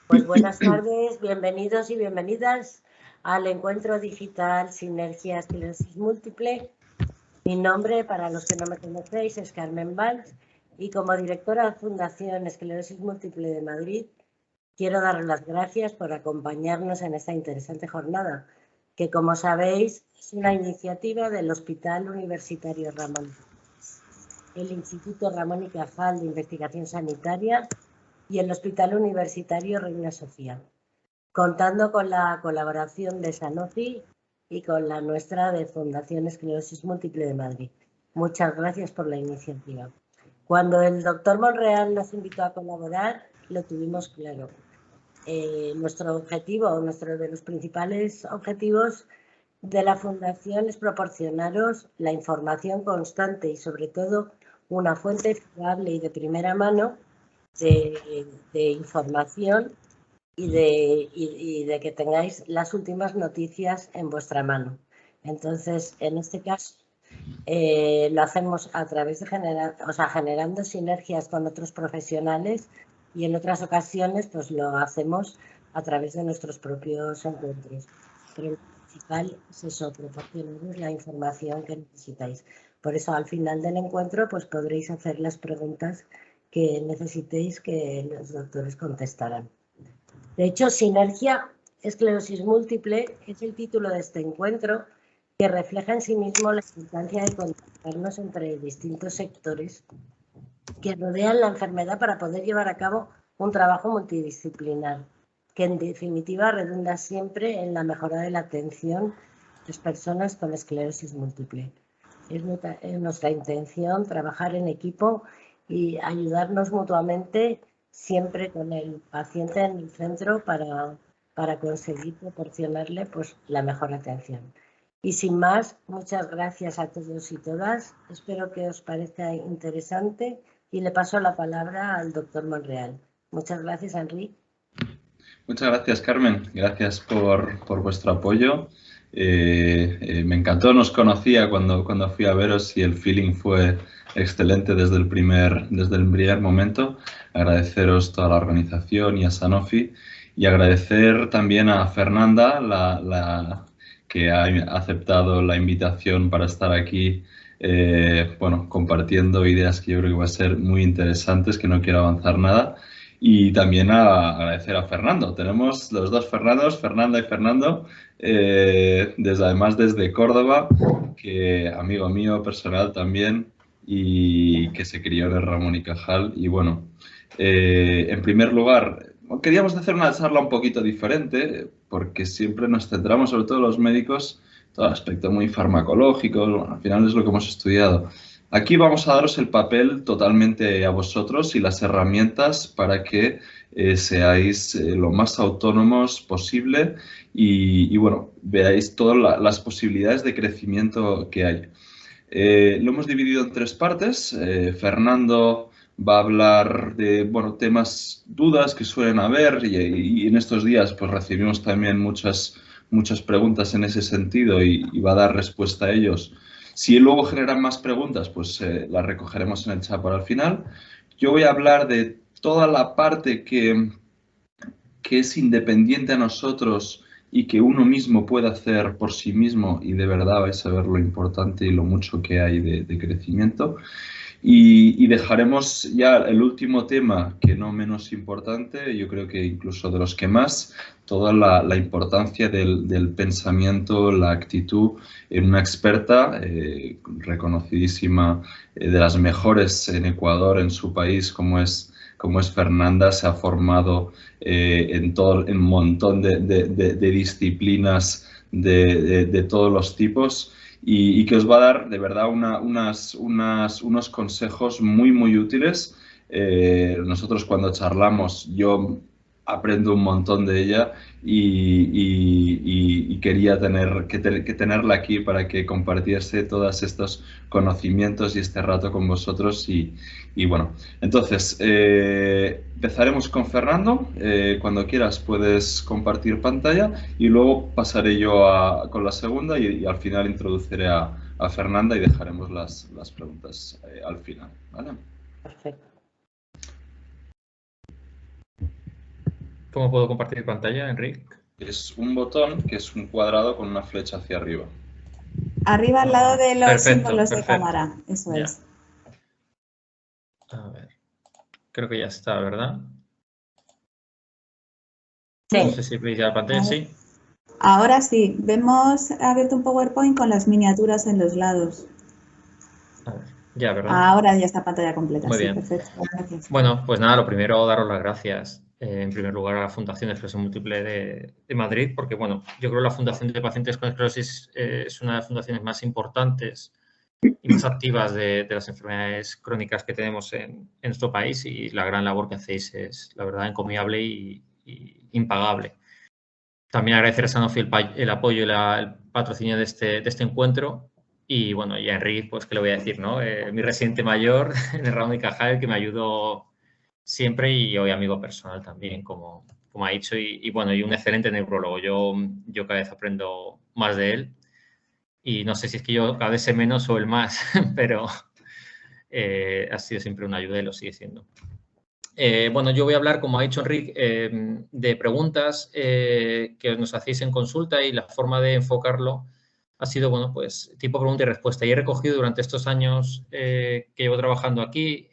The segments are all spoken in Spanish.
Pues buenas tardes, bienvenidos y bienvenidas al encuentro digital Sinergia Esclerosis Múltiple. Mi nombre, para los que no me conocéis, es Carmen Valls y como directora de Fundación Esclerosis Múltiple de Madrid, quiero daros las gracias por acompañarnos en esta interesante jornada, que como sabéis es una iniciativa del Hospital Universitario Ramón, el Instituto Ramón y Cajal de Investigación Sanitaria y el Hospital Universitario Reina Sofía, contando con la colaboración de Sanofi y con la nuestra de Fundación Esclerosis Múltiple de Madrid. Muchas gracias por la iniciativa. Cuando el doctor Monreal nos invitó a colaborar, lo tuvimos claro. Nuestro objetivo, uno de los principales objetivos de la Fundación es proporcionaros la información constante y sobre todo una fuente fiable y de primera mano de información y de que tengáis las últimas noticias en vuestra mano. Entonces, en este caso, lo hacemos a través de generando sinergias con otros profesionales y en otras ocasiones pues lo hacemos a través de nuestros propios encuentros. Pero lo principal es eso, proporcionaros la información que necesitáis. Por eso al final del encuentro pues podréis hacer las preguntas que necesitéis que los doctores contestarán. De hecho, Sinergia Esclerosis Múltiple es el título de este encuentro que refleja en sí mismo la importancia de contactarnos entre distintos sectores que rodean la enfermedad para poder llevar a cabo un trabajo multidisciplinar, que en definitiva redunda siempre en la mejora de la atención de las personas con esclerosis múltiple. Es nuestra intención trabajar en equipo y ayudarnos mutuamente, siempre con el paciente en el centro para conseguir proporcionarle pues, la mejor atención. Y sin más, muchas gracias a todos y todas. Espero que os parezca interesante y le paso la palabra al doctor Monreal. Muchas gracias, Enrique. Muchas gracias, Carmen. Gracias por vuestro apoyo. Me encantó, nos conocía cuando fui a veros y el feeling fue excelente desde el primer momento. Agradeceros toda la organización y a Sanofi y agradecer también a Fernanda, que ha aceptado la invitación para estar aquí, compartiendo ideas que yo creo que van a ser muy interesantes, que no quiero avanzar nada. Y también agradecer a Fernando. Tenemos los dos Fernandos, Fernanda y Fernando, además desde Córdoba, que amigo mío personal también y que se crió en el Ramón y Cajal. Y bueno, en primer lugar, queríamos hacer una charla un poquito diferente porque siempre nos centramos, sobre todo los médicos, todo el aspecto muy farmacológico, bueno, al final es lo que hemos estudiado. Aquí vamos a daros el papel totalmente a vosotros y las herramientas para que seáis lo más autónomos posible y bueno, veáis todas las posibilidades de crecimiento que hay. Lo hemos dividido en tres partes. Fernando va a hablar de temas, dudas que suelen haber y en estos días pues recibimos también muchas preguntas en ese sentido y va a dar respuesta a ellos. Si luego generan más preguntas, pues las recogeremos en el chat para el final. Yo voy a hablar de toda la parte que es independiente a nosotros y que uno mismo puede hacer por sí mismo y de verdad vais a ver lo importante y lo mucho que hay de crecimiento. Y dejaremos ya el último tema, que no menos importante, yo creo que incluso de los que más, toda la importancia del pensamiento, la actitud en una experta reconocidísima, de las mejores en Ecuador, en su país, como es Fernanda. Se ha formado en un montón de disciplinas de todos los tipos. Y que os va a dar de verdad unos consejos muy útiles. Nosotros cuando charlamos, yo aprendo un montón de ella y quería tenerla aquí para que compartiese todos estos conocimientos y este rato con vosotros. Y bueno, entonces empezaremos con Fernando. Cuando quieras puedes compartir pantalla y luego pasaré yo con la segunda y al final introduciré a Fernanda y dejaremos las preguntas al final, ¿vale? Perfecto. ¿Cómo puedo compartir pantalla, Enrique? Es un botón que es un cuadrado con una flecha hacia arriba. Arriba al lado de los símbolos de perfecto. cámara, eso Ya. es. A ver, creo que ya está, ¿verdad? Sí. No sé si veis ya la pantalla, sí. Ahora sí, vemos abierto un PowerPoint con las miniaturas en los lados. A ver, ya, ¿verdad? Ahora ya está pantalla completa. Muy sí, bien. Perfecto, gracias. Bueno, pues nada, lo primero, daros las gracias, en primer lugar, a la Fundación de Esclerosis Múltiple de Madrid, porque, bueno, yo creo que la Fundación de Pacientes con Esclerosis es una de las fundaciones más importantes y más activas de las enfermedades crónicas que tenemos en nuestro país, y la gran labor que hacéis es, la verdad, encomiable y impagable. También agradecer a Sanofi el apoyo y el patrocinio de este encuentro. Y bueno, y a Enrique, pues, ¿qué le voy a decir, no? Mi residente mayor en el Ramón y Cajal, que me ayudó siempre, y hoy amigo personal también, como ha dicho, y bueno, y un excelente neurólogo. Yo cada vez aprendo más de él, y no sé si es que yo cada vez sé menos o él más, pero ha sido siempre una ayuda y lo sigue siendo. Bueno, yo voy a hablar, como ha dicho Enrique, de preguntas que nos hacéis en consulta, y la forma de enfocarlo ha sido, bueno, pues tipo pregunta y respuesta. Y he recogido durante estos años que llevo trabajando aquí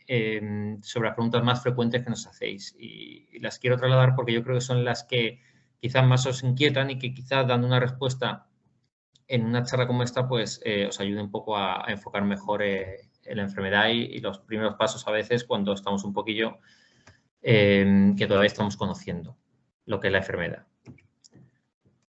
sobre las preguntas más frecuentes que nos hacéis, y las quiero trasladar porque yo creo que son las que quizás más os inquietan, y que quizás dando una respuesta en una charla como esta, pues os ayude un poco a enfocar mejor la enfermedad y los primeros pasos a veces cuando estamos un poquillo que todavía estamos conociendo lo que es la enfermedad.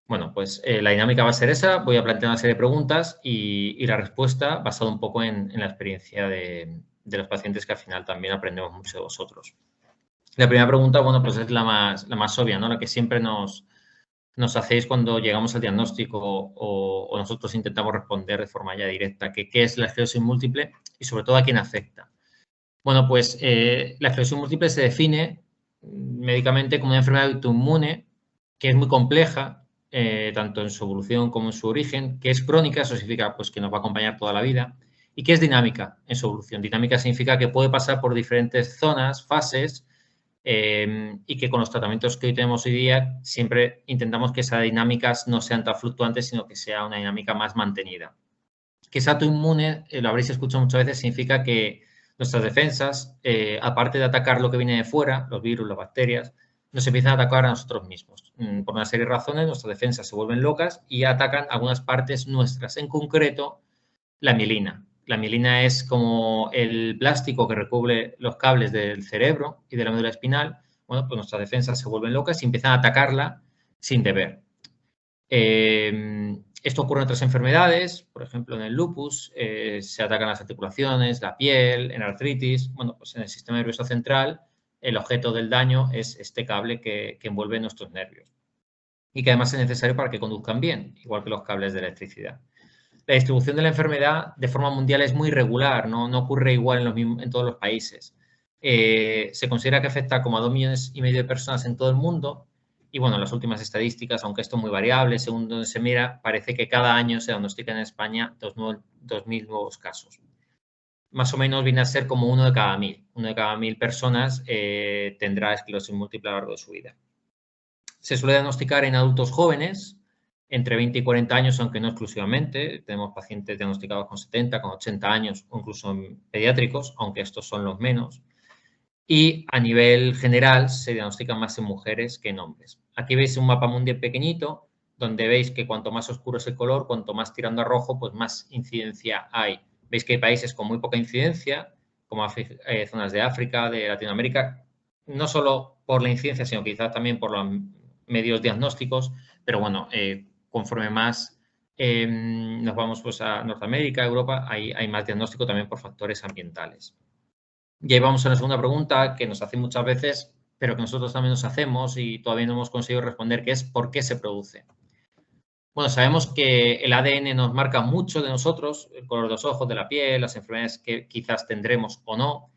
Bueno, pues la dinámica va a ser esa. Voy a plantear una serie de preguntas y la respuesta basada un poco en la experiencia de los pacientes, que al final también aprendemos mucho de vosotros. La primera pregunta, bueno, pues es la más obvia, ¿no? La que siempre nos hacéis cuando llegamos al diagnóstico o nosotros intentamos responder de forma ya directa, que qué es la esclerosis múltiple y sobre todo a quién afecta. Bueno, pues la esclerosis múltiple se define médicamente como una enfermedad autoinmune que es muy compleja, tanto en su evolución como en su origen, que es crónica, eso significa pues, que nos va a acompañar toda la vida, y que es dinámica en su evolución. Dinámica significa que puede pasar por diferentes zonas, fases, y que con los tratamientos que hoy tenemos hoy día siempre intentamos que esas dinámicas no sean tan fluctuantes, sino que sea una dinámica más mantenida. Que es autoinmune, lo habréis escuchado muchas veces, significa que nuestras defensas, aparte de atacar lo que viene de fuera, los virus, las bacterias, nos empiezan a atacar a nosotros mismos. Por una serie de razones, nuestras defensas se vuelven locas y atacan algunas partes nuestras, en concreto la mielina. La mielina es como el plástico que recubre los cables del cerebro y de la médula espinal. Bueno, pues nuestras defensas se vuelven locas y empiezan a atacarla sin deber. Esto ocurre en otras enfermedades, por ejemplo, en el lupus se atacan las articulaciones, la piel, en artritis. Bueno, pues en el sistema nervioso central el objeto del daño es este cable que envuelve nuestros nervios y que además es necesario para que conduzcan bien, igual que los cables de electricidad. La distribución de la enfermedad de forma mundial es muy irregular, no ocurre igual en todos los países. Se considera que afecta como a 2,5 millones de personas en todo el mundo. Y bueno, las últimas estadísticas, aunque esto es muy variable, según donde se mira, parece que cada año se diagnostican en España 2.000 nuevos casos. Más o menos viene a ser como 1 de cada 1.000. 1 de cada 1.000 personas tendrá esclerosis múltiple a lo largo de su vida. Se suele diagnosticar en adultos jóvenes, entre 20 y 40 años, aunque no exclusivamente. Tenemos pacientes diagnosticados con 70, con 80 años, o incluso en pediátricos, aunque estos son los menos. Y a nivel general se diagnostican más en mujeres que en hombres. Aquí veis un mapa mundial pequeñito, donde veis que cuanto más oscuro es el color, cuanto más tirando a rojo, pues más incidencia hay. Veis que hay países con muy poca incidencia, como zonas de África, de Latinoamérica, no solo por la incidencia, sino quizás también por los medios diagnósticos, pero bueno, conforme más nos vamos pues, a Norteamérica, Europa, hay más diagnóstico también por factores ambientales. Y ahí vamos a la segunda pregunta que nos hacen muchas veces, pero que nosotros también nos hacemos y todavía no hemos conseguido responder, que es ¿por qué se produce? Bueno, sabemos que el ADN nos marca mucho de nosotros, el color de los ojos, de la piel, las enfermedades que quizás tendremos o no,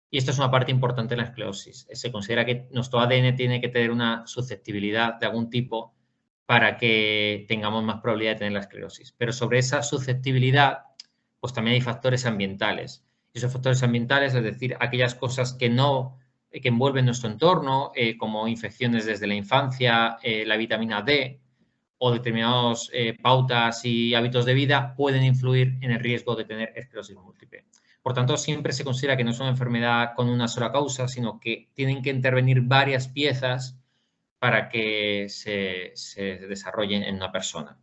y esto es una parte importante de la esclerosis. Se considera que nuestro ADN tiene que tener una susceptibilidad de algún tipo para que tengamos más probabilidad de tener la esclerosis. Pero sobre esa susceptibilidad, pues también hay factores ambientales. Y esos factores ambientales, es decir, aquellas cosas que no que envuelven nuestro entorno, como infecciones desde la infancia, la vitamina D o determinadas pautas y hábitos de vida pueden influir en el riesgo de tener esclerosis múltiple. Por tanto, siempre se considera que no es una enfermedad con una sola causa, sino que tienen que intervenir varias piezas para que se desarrollen en una persona.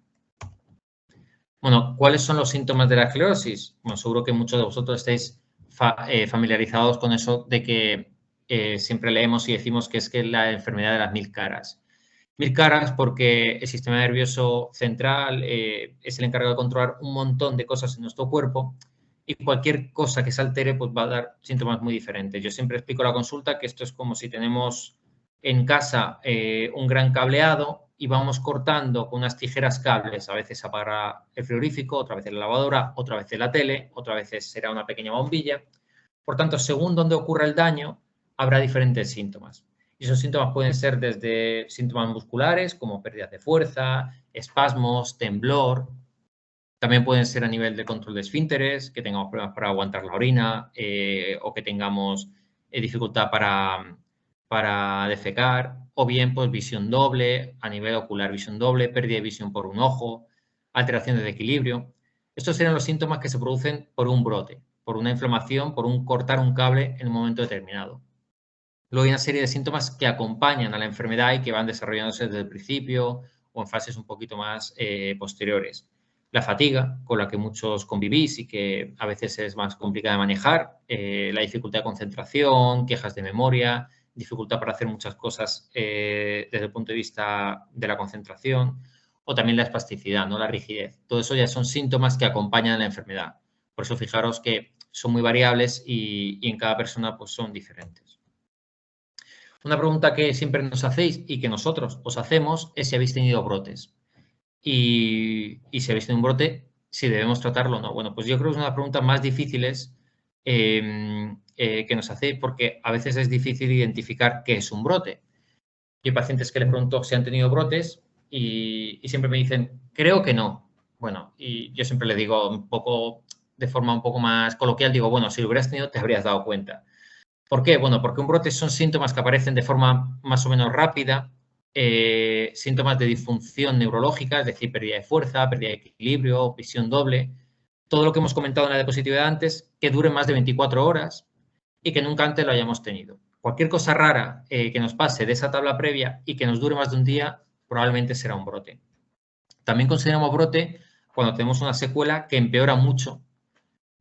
Bueno, ¿cuáles son los síntomas de la esclerosis? Bueno, seguro que muchos de vosotros estáis familiarizados con eso de que siempre leemos y decimos que es la enfermedad de las 1000 caras. 1000 caras porque el sistema nervioso central es el encargado de controlar un montón de cosas en nuestro cuerpo y cualquier cosa que se altere pues va a dar síntomas muy diferentes. Yo siempre explico en la consulta que esto es como si tenemos en casa un gran cableado y vamos cortando con unas tijeras cables. A veces apaga el frigorífico, otra vez la lavadora, otra vez la tele, otra vez será una pequeña bombilla. Por tanto, según dónde ocurra el daño, habrá diferentes síntomas. Y esos síntomas pueden ser desde síntomas musculares, como pérdidas de fuerza, espasmos, temblor. También pueden ser a nivel de control de esfínteres, que tengamos problemas para aguantar la orina o que tengamos dificultad para defecar, o bien pues visión doble, a nivel ocular visión doble, pérdida de visión por un ojo, alteraciones de equilibrio. Estos serían los síntomas que se producen por un brote, por una inflamación, por cortar un cable en un momento determinado. Luego hay una serie de síntomas que acompañan a la enfermedad y que van desarrollándose desde el principio o en fases un poquito más posteriores. La fatiga, con la que muchos convivís y que a veces es más complicada de manejar, la dificultad de concentración, quejas de memoria, dificultad para hacer muchas cosas desde el punto de vista de la concentración, o también la espasticidad, ¿no? La rigidez. Todo eso ya son síntomas que acompañan a la enfermedad. Por eso fijaros que son muy variables y en cada persona pues, son diferentes. Una pregunta que siempre nos hacéis y que nosotros os hacemos es si habéis tenido brotes. Y si habéis tenido un brote, si debemos tratarlo o no. Bueno, pues yo creo que es una de las preguntas más difíciles que nos hacéis porque a veces es difícil identificar qué es un brote. Hay pacientes que les pregunto si han tenido brotes y siempre me dicen, creo que no. Bueno, y yo siempre les digo un poco, de forma un poco más coloquial, digo, bueno, si lo hubieras tenido te habrías dado cuenta. ¿Por qué? Bueno, porque un brote son síntomas que aparecen de forma más o menos rápida, síntomas de disfunción neurológica, es decir, pérdida de fuerza, pérdida de equilibrio, visión doble, todo lo que hemos comentado en la diapositiva antes, que dure más de 24 horas y que nunca antes lo hayamos tenido. Cualquier cosa rara que nos pase de esa tabla previa y que nos dure más de un día, probablemente será un brote. También consideramos brote cuando tenemos una secuela que empeora mucho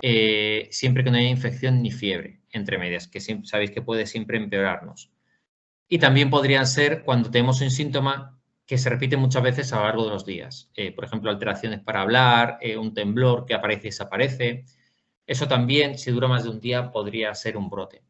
siempre que no haya infección ni fiebre, entre medias, que sabéis que puede siempre empeorarnos. Y también podrían ser cuando tenemos un síntoma que se repite muchas veces a lo largo de los días. Por ejemplo, alteraciones para hablar, un temblor que aparece y desaparece. Eso también, si dura más de un día, podría ser un brote.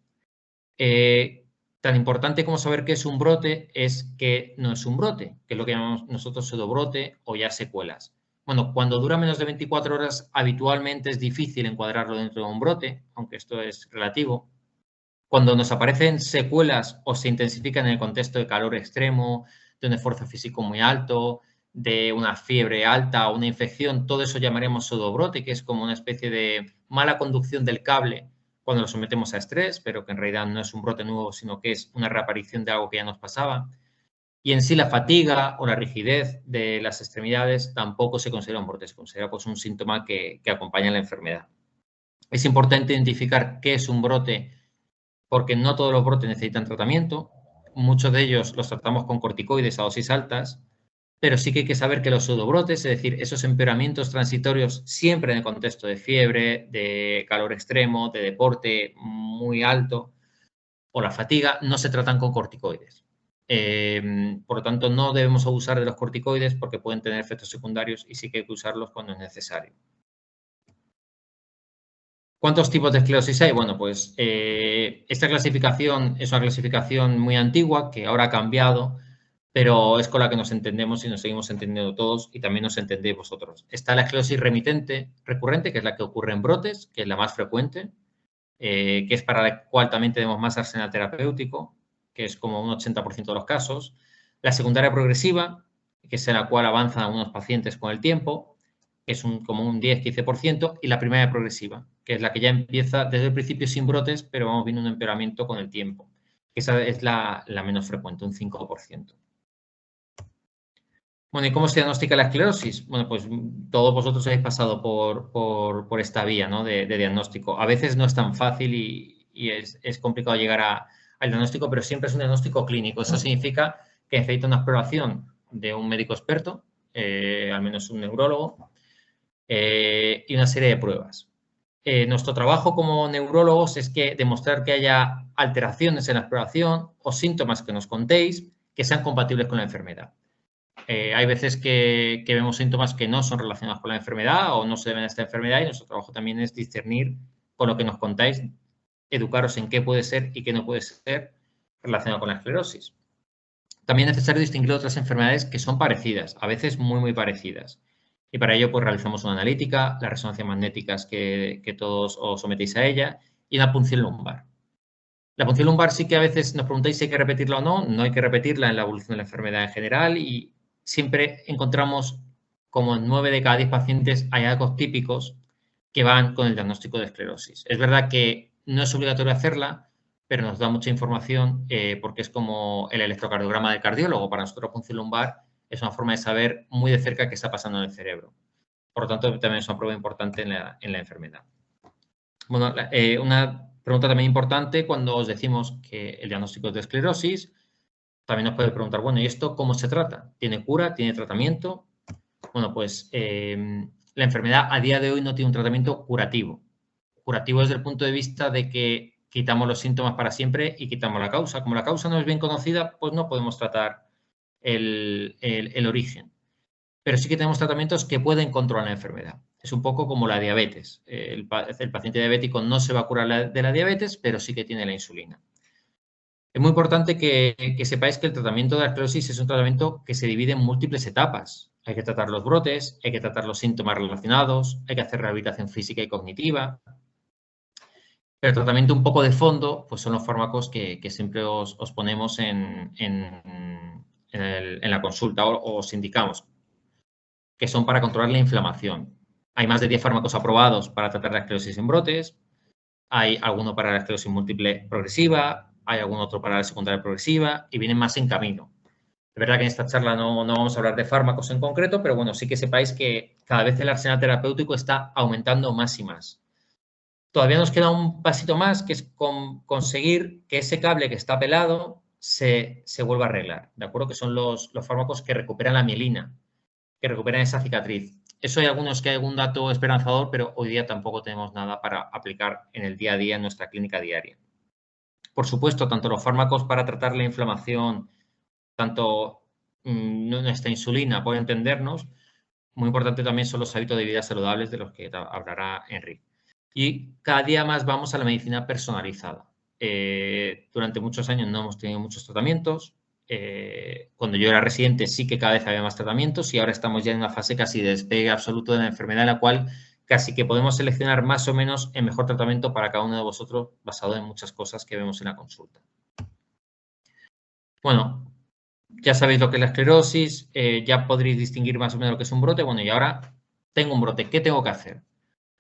Tan importante como saber qué es un brote es que no es un brote, que es lo que llamamos nosotros pseudobrote o ya secuelas. Bueno, cuando dura menos de 24 horas, habitualmente es difícil encuadrarlo dentro de un brote, aunque esto es relativo. Cuando nos aparecen secuelas o se intensifican en el contexto de calor extremo, de un esfuerzo físico muy alto, de una fiebre alta o una infección, todo eso llamaremos pseudobrote, que es como una especie de mala conducción del cable cuando lo sometemos a estrés, pero que en realidad no es un brote nuevo, sino que es una reaparición de algo que ya nos pasaba. Y en sí la fatiga o la rigidez de las extremidades tampoco se considera un brote, se considera pues, un síntoma que acompaña la enfermedad. Es importante identificar qué es un brote porque no todos los brotes necesitan tratamiento. Muchos de ellos los tratamos con corticoides a dosis altas, pero sí que hay que saber que los pseudobrotes, es decir, esos empeoramientos transitorios siempre en el contexto de fiebre, de calor extremo, de deporte muy alto o la fatiga, no se tratan con corticoides. Por lo tanto, no debemos abusar de los corticoides porque pueden tener efectos secundarios y sí que hay que usarlos cuando es necesario. ¿Cuántos tipos de esclerosis hay? Bueno, pues esta clasificación es una clasificación muy antigua que ahora ha cambiado, pero es con la que nos entendemos y nos seguimos entendiendo todos y también nos entendéis vosotros. Está la esclerosis remitente recurrente, que es la que ocurre en brotes, que es la más frecuente, que es para la cual también tenemos más arsenal terapéutico, que es como un 80% de los casos. La secundaria progresiva, que es en la cual avanzan algunos pacientes con el tiempo, que es como un 10-15%, y la primaria progresiva, que es la que ya empieza desde el principio sin brotes, pero vamos viendo un empeoramiento con el tiempo. que esa es la menos frecuente, un 5%. Bueno, ¿y cómo se diagnostica la esclerosis? Bueno, pues todos vosotros habéis pasado por esta vía, ¿no? de diagnóstico. A veces no es tan fácil y es complicado llegar al diagnóstico, pero siempre es un diagnóstico clínico. Eso significa que necesita una exploración de un médico experto, al menos un neurólogo, y una serie de pruebas. Nuestro trabajo como neurólogos es demostrar que haya alteraciones en la exploración o síntomas que nos contéis que sean compatibles con la enfermedad. Hay veces que vemos síntomas que no son relacionados con la enfermedad o no se deben a esta enfermedad y nuestro trabajo también es discernir con lo que nos contáis, educaros en qué puede ser y qué no puede ser relacionado con la esclerosis. También es necesario distinguir otras enfermedades que son parecidas, a veces muy, muy parecidas. Y para ello pues realizamos una analítica, las resonancias magnéticas que todos os sometéis a ella y una punción lumbar. La punción lumbar sí que a veces nos preguntáis si hay que repetirla o no. No hay que repetirla en la evolución de la enfermedad en general y siempre encontramos como en 9 de cada 10 pacientes hallazgos típicos que van con el diagnóstico de esclerosis. Es verdad que no es obligatorio hacerla, pero nos da mucha información porque es como el electrocardiograma del cardiólogo. Para nosotros, la punción lumbar es una forma de saber muy de cerca qué está pasando en el cerebro. Por lo tanto, también es una prueba importante en la enfermedad. Bueno, una pregunta también importante cuando os decimos que el diagnóstico es de esclerosis, también nos puede preguntar, bueno, ¿y esto cómo se trata? ¿Tiene cura? ¿Tiene tratamiento? Bueno, pues la enfermedad a día de hoy no tiene un tratamiento curativo. Curativo desde el punto de vista de que quitamos los síntomas para siempre y quitamos la causa. Como la causa no es bien conocida, pues no podemos tratar el origen. Pero sí que tenemos tratamientos que pueden controlar la enfermedad. Es un poco como la diabetes. El paciente diabético no se va a curar de la diabetes, pero sí que tiene la insulina. Es muy importante que sepáis que el tratamiento de la esclerosis es un tratamiento que se divide en múltiples etapas. Hay que tratar los brotes, hay que tratar los síntomas relacionados, hay que hacer rehabilitación física y cognitiva. Pero el tratamiento un poco de fondo pues son los fármacos que siempre os ponemos en la consulta o os indicamos, que son para controlar la inflamación. Hay más de 10 fármacos aprobados para tratar la esclerosis en brotes, hay alguno para la esclerosis múltiple progresiva, hay algún otro para la secundaria progresiva y vienen más en camino. Es verdad que en esta charla no vamos a hablar de fármacos en concreto, pero bueno, sí que sepáis que cada vez el arsenal terapéutico está aumentando más y más. Todavía nos queda un pasito más, que es conseguir que ese cable que está pelado se vuelva a arreglar, ¿de acuerdo? Que son los fármacos que recuperan la mielina, que recuperan esa cicatriz. Eso hay algunos que hay algún dato esperanzador, pero hoy día tampoco tenemos nada para aplicar en el día a día en nuestra clínica diaria. Por supuesto, tanto los fármacos para tratar la inflamación, tanto nuestra insulina, por entendernos, muy importante también son los hábitos de vida saludables de los que hablará Enrique. Y cada día más vamos a la medicina personalizada. Durante muchos años no hemos tenido muchos tratamientos. Cuando yo era residente sí que cada vez había más tratamientos y ahora estamos ya en una fase casi de despegue absoluto de la enfermedad en la cual casi que podemos seleccionar más o menos el mejor tratamiento para cada uno de vosotros basado en muchas cosas que vemos en la consulta. Bueno, ya sabéis lo que es la esclerosis, ya podréis distinguir más o menos lo que es un brote. Bueno, y ahora tengo un brote, ¿qué tengo que hacer?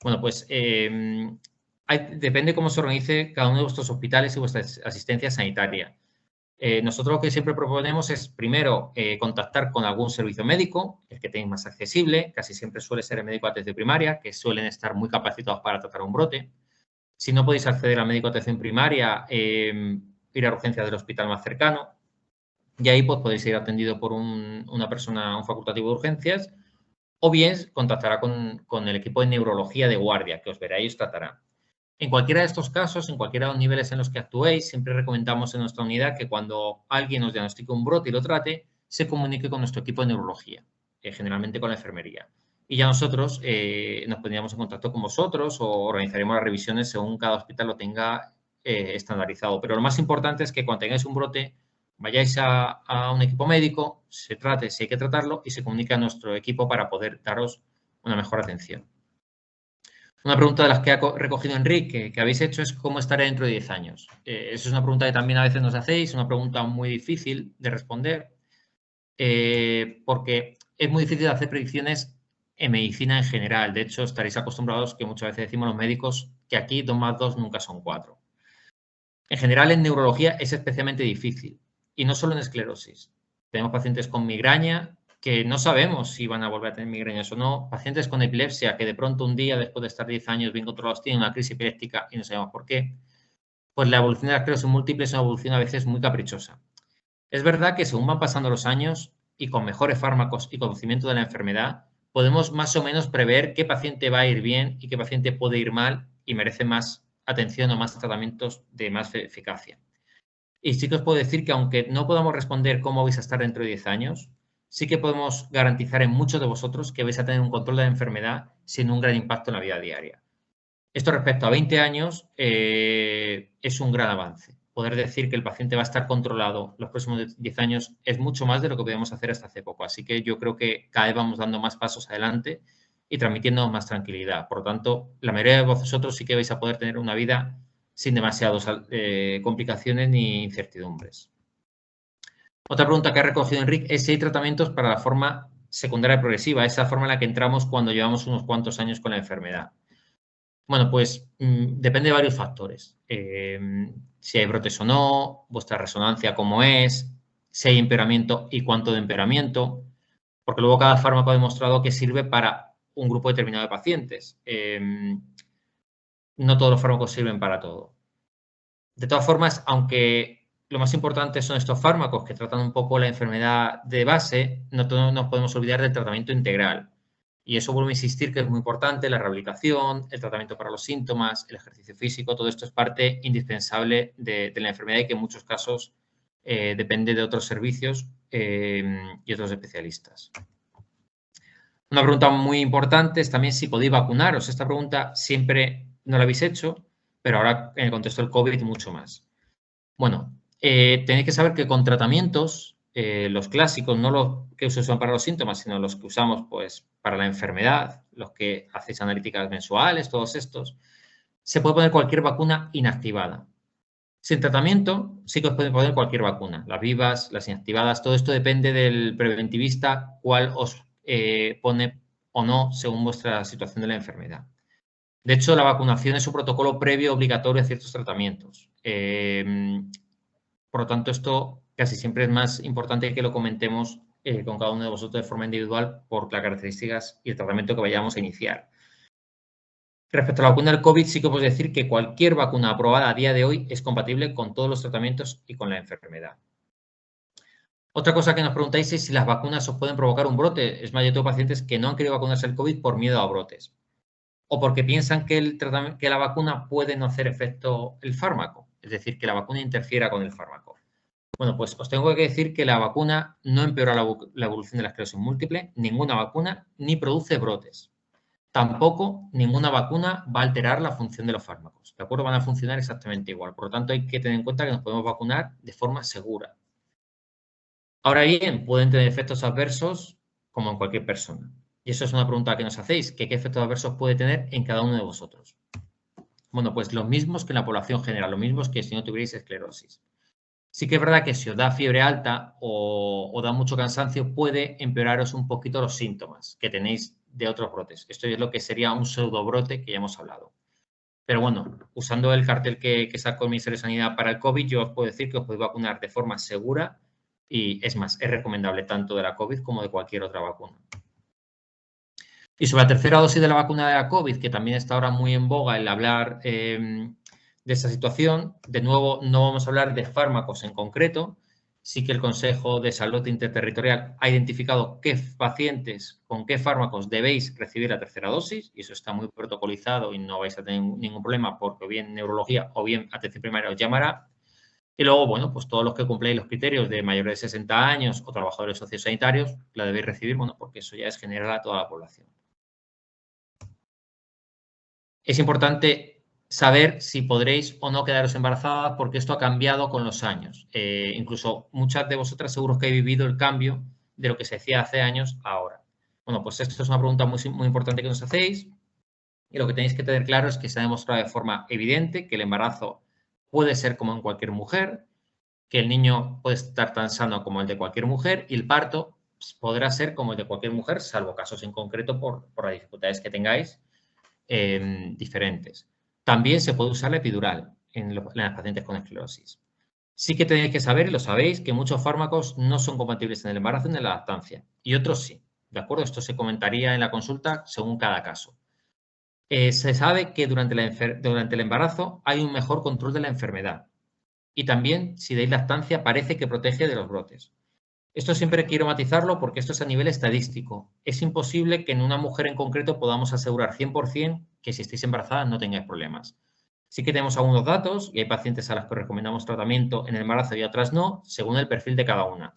Bueno, pues depende cómo se organice cada uno de vuestros hospitales y vuestra asistencia sanitaria. Nosotros lo que siempre proponemos es, primero, contactar con algún servicio médico, el que tenéis más accesible, casi siempre suele ser el médico de atención primaria, que suelen estar muy capacitados para tratar un brote. Si no podéis acceder al médico de atención primaria, ir a urgencias del hospital más cercano, y ahí pues podéis ser atendido por una persona, un facultativo de urgencias, o bien contactará con el equipo de neurología de guardia, que os verá y os tratará. En cualquiera de estos casos, en cualquiera de los niveles en los que actuéis, siempre recomendamos en nuestra unidad que cuando alguien os diagnostique un brote y lo trate, se comunique con nuestro equipo de neurología, generalmente con la enfermería. Y ya nosotros nos pondríamos en contacto con vosotros o organizaremos las revisiones según cada hospital lo tenga estandarizado. Pero lo más importante es que cuando tengáis un brote, vayáis a un equipo médico, se trate si hay que tratarlo y se comunique a nuestro equipo para poder daros una mejor atención. Una pregunta de las que ha recogido Enrique, que habéis hecho, es ¿cómo estaré dentro de 10 años? Esa es una pregunta que también a veces nos hacéis, una pregunta muy difícil de responder, porque es muy difícil hacer predicciones en medicina en general. De hecho, estaréis acostumbrados que muchas veces decimos los médicos que aquí 2 más 2 nunca son 4. En general, en neurología es especialmente difícil, y no solo en esclerosis. Tenemos pacientes con migraña que no sabemos si van a volver a tener migrañas o no, pacientes con epilepsia que de pronto un día, después de estar 10 años bien controlados, tienen una crisis epiléptica y no sabemos por qué. Pues la evolución de la esclerosis múltiple es una evolución a veces muy caprichosa. Es verdad que según van pasando los años y con mejores fármacos y conocimiento de la enfermedad, podemos más o menos prever qué paciente va a ir bien y qué paciente puede ir mal y merece más atención o más tratamientos de más eficacia. Y sí que os puedo decir que aunque no podamos responder cómo vais a estar dentro de 10 años, sí que podemos garantizar en muchos de vosotros que vais a tener un control de la enfermedad sin un gran impacto en la vida diaria. Esto respecto a 20 años es un gran avance. Poder decir que el paciente va a estar controlado los próximos 10 años es mucho más de lo que podíamos hacer hasta hace poco. Así que yo creo que cada vez vamos dando más pasos adelante y transmitiendo más tranquilidad. Por lo tanto, la mayoría de vosotros sí que vais a poder tener una vida sin demasiadas complicaciones ni incertidumbres. Otra pregunta que ha recogido Enrique es si hay tratamientos para la forma secundaria progresiva, esa forma en la que entramos cuando llevamos unos cuantos años con la enfermedad. Bueno, pues depende de varios factores. Si hay brotes o no, vuestra resonancia cómo es, si hay empeoramiento y cuánto de empeoramiento, porque luego cada fármaco ha demostrado que sirve para un grupo determinado de pacientes. No todos los fármacos sirven para todo. De todas formas, aunque lo más importante son estos fármacos que tratan un poco la enfermedad de base, no nos podemos olvidar del tratamiento integral. Y eso vuelvo a insistir que es muy importante, la rehabilitación, el tratamiento para los síntomas, el ejercicio físico, todo esto es parte indispensable de la enfermedad y que en muchos casos depende de otros servicios y otros especialistas. Una pregunta muy importante es también si podéis vacunaros. Esta pregunta siempre no la habéis hecho, pero ahora en el contexto del COVID mucho más. Bueno, tenéis que saber que con tratamientos, los clásicos, no los que se usan para los síntomas, sino los que usamos pues, para la enfermedad, los que hacéis analíticas mensuales, todos estos, se puede poner cualquier vacuna inactivada. Sin tratamiento, sí que os pueden poner cualquier vacuna, las vivas, las inactivadas, todo esto depende del preventivista, cuál os pone o no según vuestra situación de la enfermedad. De hecho, la vacunación es un protocolo previo obligatorio a ciertos tratamientos. Por lo tanto, esto casi siempre es más importante que lo comentemos con cada uno de vosotros de forma individual por las características y el tratamiento que vayamos a iniciar. Respecto a la vacuna del COVID, sí que puedo decir que cualquier vacuna aprobada a día de hoy es compatible con todos los tratamientos y con la enfermedad. Otra cosa que nos preguntáis es si las vacunas os pueden provocar un brote. Es más, yo tengo pacientes que no han querido vacunarse al COVID por miedo a brotes o porque piensan que la vacuna puede no hacer efecto el fármaco, es decir, que la vacuna interfiera con el fármaco. Bueno, pues os tengo que decir que la vacuna no empeora la evolución de la esclerosis múltiple, ninguna vacuna, ni produce brotes. Tampoco ninguna vacuna va a alterar la función de los fármacos, ¿de acuerdo? Van a funcionar exactamente igual. Por lo tanto, hay que tener en cuenta que nos podemos vacunar de forma segura. Ahora bien, pueden tener efectos adversos como en cualquier persona. Y eso es una pregunta que nos hacéis, que qué efectos adversos puede tener en cada uno de vosotros. Bueno, pues los mismos que en la población general, los mismos que si no tuvierais esclerosis. Sí que es verdad que si os da fiebre alta o da mucho cansancio, puede empeoraros un poquito los síntomas que tenéis de otros brotes. Esto es lo que sería un pseudobrote que ya hemos hablado. Pero bueno, usando el cartel que sacó el Ministerio de Sanidad para el COVID, yo os puedo decir que os podéis vacunar de forma segura y es más, es recomendable tanto de la COVID como de cualquier otra vacuna. Y sobre la tercera dosis de la vacuna de la COVID, que también está ahora muy en boga el hablar de esa situación, de nuevo no vamos a hablar de fármacos en concreto, sí que el Consejo de Salud Interterritorial ha identificado qué pacientes con qué fármacos debéis recibir la tercera dosis y eso está muy protocolizado y no vais a tener ningún problema porque o bien neurología o bien atención primaria os llamará. Y luego, bueno, pues todos los que cumpléis los criterios de mayores de 60 años o trabajadores sociosanitarios la debéis recibir, bueno, porque eso ya es general a toda la población. Es importante saber si podréis o no quedaros embarazadas porque esto ha cambiado con los años. Incluso muchas de vosotras seguro que habéis vivido el cambio de lo que se hacía hace años a ahora. Bueno, pues esto es una pregunta muy importante que nos hacéis y lo que tenéis que tener claro es que se ha demostrado de forma evidente que el embarazo puede ser como en cualquier mujer, que el niño puede estar tan sano como el de cualquier mujer y el parto podrá ser como el de cualquier mujer, salvo casos en concreto por las dificultades que tengáis diferentes. También se puede usar la epidural. en las pacientes con esclerosis. Sí que tenéis que saber, y lo sabéis, que muchos fármacos no son compatibles en el embarazo ni en la lactancia, y otros sí, ¿de acuerdo? Esto se comentaría en la consulta según cada caso. Se sabe que durante el embarazo hay un mejor control de la enfermedad, y también, si dais lactancia, parece que protege de los brotes. Esto siempre quiero matizarlo porque esto es a nivel estadístico. Es imposible que en una mujer en concreto podamos asegurar 100% que si estáis embarazadas no tengáis problemas. Sí que tenemos algunos datos y hay pacientes a las que recomendamos tratamiento en el embarazo y otras no, según el perfil de cada una.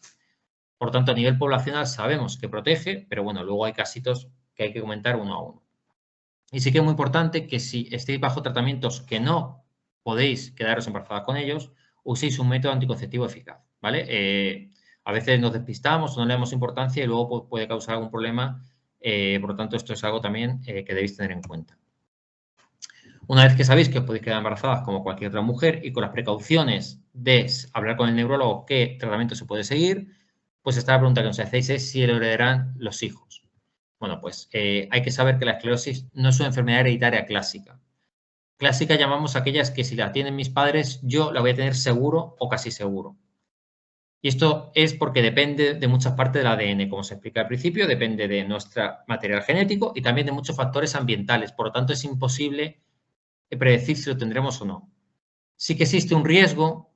Por tanto, a nivel poblacional sabemos que protege, pero bueno, luego hay casitos que hay que comentar uno a uno. Y sí que es muy importante que si estéis bajo tratamientos que no podéis quedaros embarazadas con ellos, uséis un método anticonceptivo eficaz, ¿vale? A veces nos despistamos o no le damos importancia y luego puede causar algún problema. Por lo tanto, esto es algo también que debéis tener en cuenta. Una vez que sabéis que os podéis quedar embarazadas como cualquier otra mujer y con las precauciones de hablar con el neurólogo qué tratamiento se puede seguir, pues esta pregunta que nos hacéis es si lo heredarán los hijos. Bueno, pues hay que saber que la esclerosis no es una enfermedad hereditaria clásica. Clásica llamamos a aquellas que si la tienen mis padres, yo la voy a tener seguro o casi seguro. Y esto es porque depende de muchas partes del ADN, como se explica al principio, depende de nuestro material genético y también de muchos factores ambientales. Por lo tanto, es imposible predecir si lo tendremos o no. Sí que existe un riesgo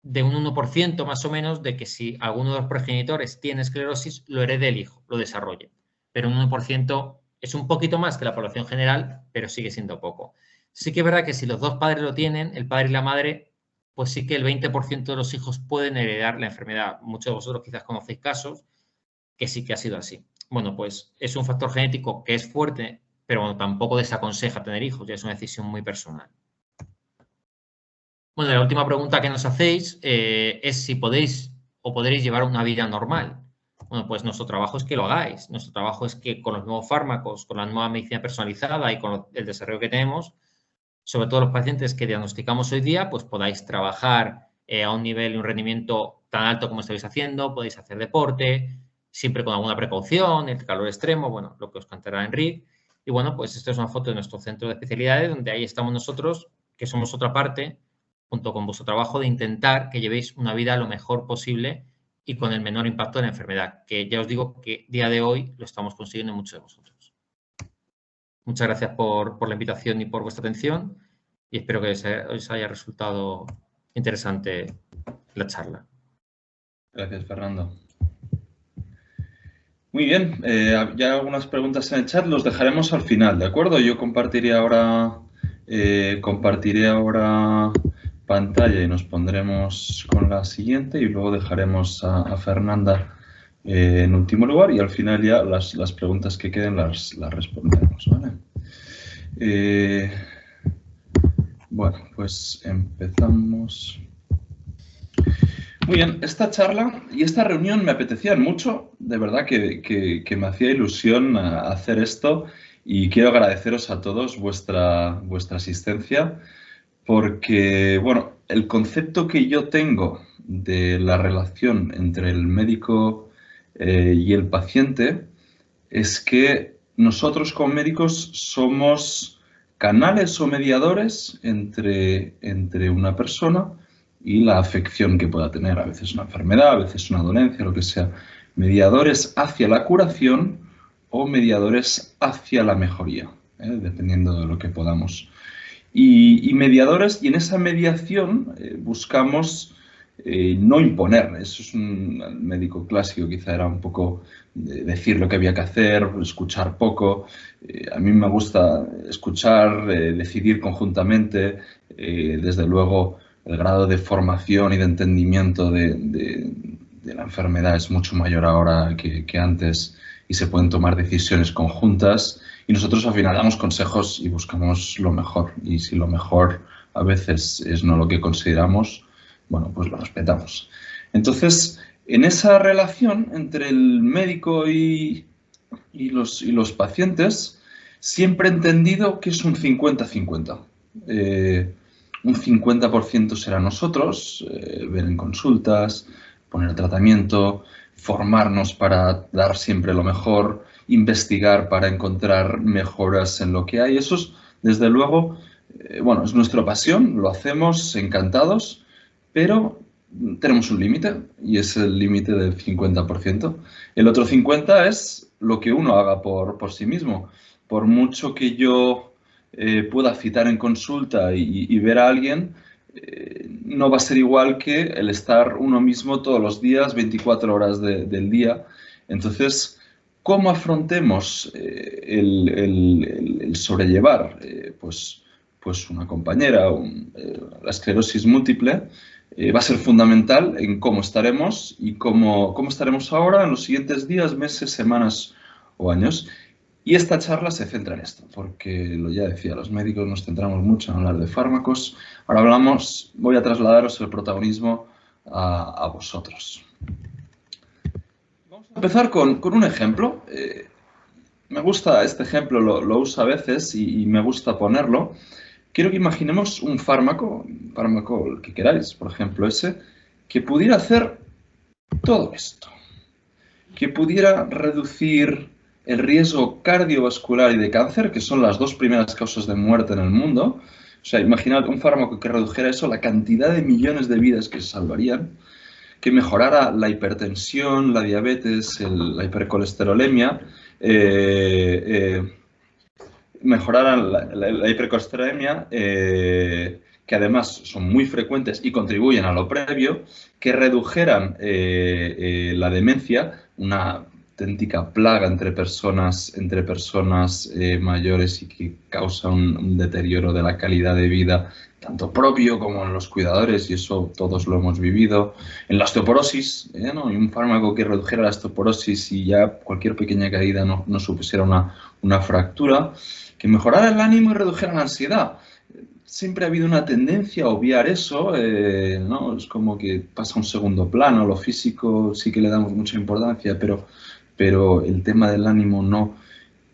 de un 1% más o menos de que si alguno de los progenitores tiene esclerosis, lo herede el hijo, lo desarrolle. Pero un 1% es un poquito más que la población general, pero sigue siendo poco. Sí que es verdad que si los dos padres lo tienen, el padre y la madre, pues sí que el 20% de los hijos pueden heredar la enfermedad. Muchos de vosotros quizás conocéis casos que sí que ha sido así. Bueno, pues es un factor genético que es fuerte, pero bueno, tampoco desaconseja tener hijos, ya es una decisión muy personal. Bueno, la última pregunta que nos hacéis es si podéis o podréis llevar una vida normal. Bueno, pues nuestro trabajo es que lo hagáis. Nuestro trabajo es que con los nuevos fármacos, con la nueva medicina personalizada y con el desarrollo que tenemos, sobre todo los pacientes que diagnosticamos hoy día, pues podáis trabajar a un nivel y un rendimiento tan alto como estáis haciendo, podéis hacer deporte, siempre con alguna precaución, el calor extremo, bueno, lo que os contará Enrique. Y bueno, pues esta es una foto de nuestro centro de especialidades, donde ahí estamos nosotros, que somos otra parte, junto con vuestro trabajo, de intentar que llevéis una vida lo mejor posible y con el menor impacto de la enfermedad, que ya os digo que día de hoy lo estamos consiguiendo muchos de vosotros. Muchas gracias por la invitación y por vuestra atención y espero que os haya resultado interesante la charla. Gracias, Fernando. Muy bien, ya hay algunas preguntas en el chat, los dejaremos al final, ¿de acuerdo? Yo compartiré ahora pantalla y nos pondremos con la siguiente y luego dejaremos a Fernanda en último lugar y al final ya las preguntas que queden las responderemos, ¿vale? Bueno, pues empezamos. Muy bien, esta charla y esta reunión me apetecían mucho, de verdad que me hacía ilusión hacer esto y quiero agradeceros a todos vuestra asistencia porque, bueno, el concepto que yo tengo de la relación entre el médico y el paciente es que nosotros como médicos somos canales o mediadores entre una persona y la afección que pueda tener, a veces una enfermedad, a veces una dolencia, lo que sea. Mediadores hacia la curación o mediadores hacia la mejoría, dependiendo de lo que podamos. Y mediadores, y en esa mediación buscamos no imponer. Eso es un médico clásico, quizá era un poco decir lo que había que hacer, escuchar poco. A mí me gusta escuchar, decidir conjuntamente, desde luego el grado de formación y de entendimiento de la enfermedad es mucho mayor ahora que antes y se pueden tomar decisiones conjuntas y nosotros al final damos consejos y buscamos lo mejor y si lo mejor a veces es no lo que consideramos, bueno, pues lo respetamos. Entonces, en esa relación entre el médico y los pacientes, siempre he entendido que es un 50-50. Un 50% será nosotros, ver en consultas, poner tratamiento, formarnos para dar siempre lo mejor, investigar para encontrar mejoras en lo que hay. Eso es, desde luego, bueno, es nuestra pasión, lo hacemos encantados, pero tenemos un límite y es el límite del 50%. El otro 50% es lo que uno haga por sí mismo. Por mucho que yo pueda citar en consulta y ver a alguien, no va a ser igual que el estar uno mismo todos los días, 24 horas del día. Entonces, ¿cómo afrontemos el sobrellevar pues una compañera, la esclerosis múltiple? Va a ser fundamental en cómo estaremos y cómo estaremos ahora en los siguientes días, meses, semanas o años. Y esta charla se centra en esto, porque lo ya decía, los médicos nos centramos mucho en hablar de fármacos. Ahora voy a trasladaros el protagonismo a vosotros. Vamos a empezar con un ejemplo. Me gusta este ejemplo, lo uso a veces y me gusta ponerlo. Quiero que imaginemos un fármaco el que queráis, por ejemplo ese, que pudiera hacer todo esto, que pudiera reducir el riesgo cardiovascular y de cáncer, que son las dos primeras causas de muerte en el mundo. O sea, imaginad un fármaco que redujera eso, la cantidad de millones de vidas que se salvarían, que mejorara la hipertensión, la diabetes, la hipercolesterolemia, mejoraran la hipercolesterolemia, que además son muy frecuentes y contribuyen a lo previo, que redujeran la demencia, una auténtica plaga entre personas mayores y que causa un deterioro de la calidad de vida, tanto propio como en los cuidadores, y eso todos lo hemos vivido. En la osteoporosis, ¿no? Y un fármaco que redujera la osteoporosis y ya cualquier pequeña caída no supusiera una fractura, que mejorara el ánimo y redujera la ansiedad. Siempre ha habido una tendencia a obviar eso, ¿no? Es como que pasa a un segundo plano, lo físico sí que le damos mucha importancia, pero el tema del ánimo no.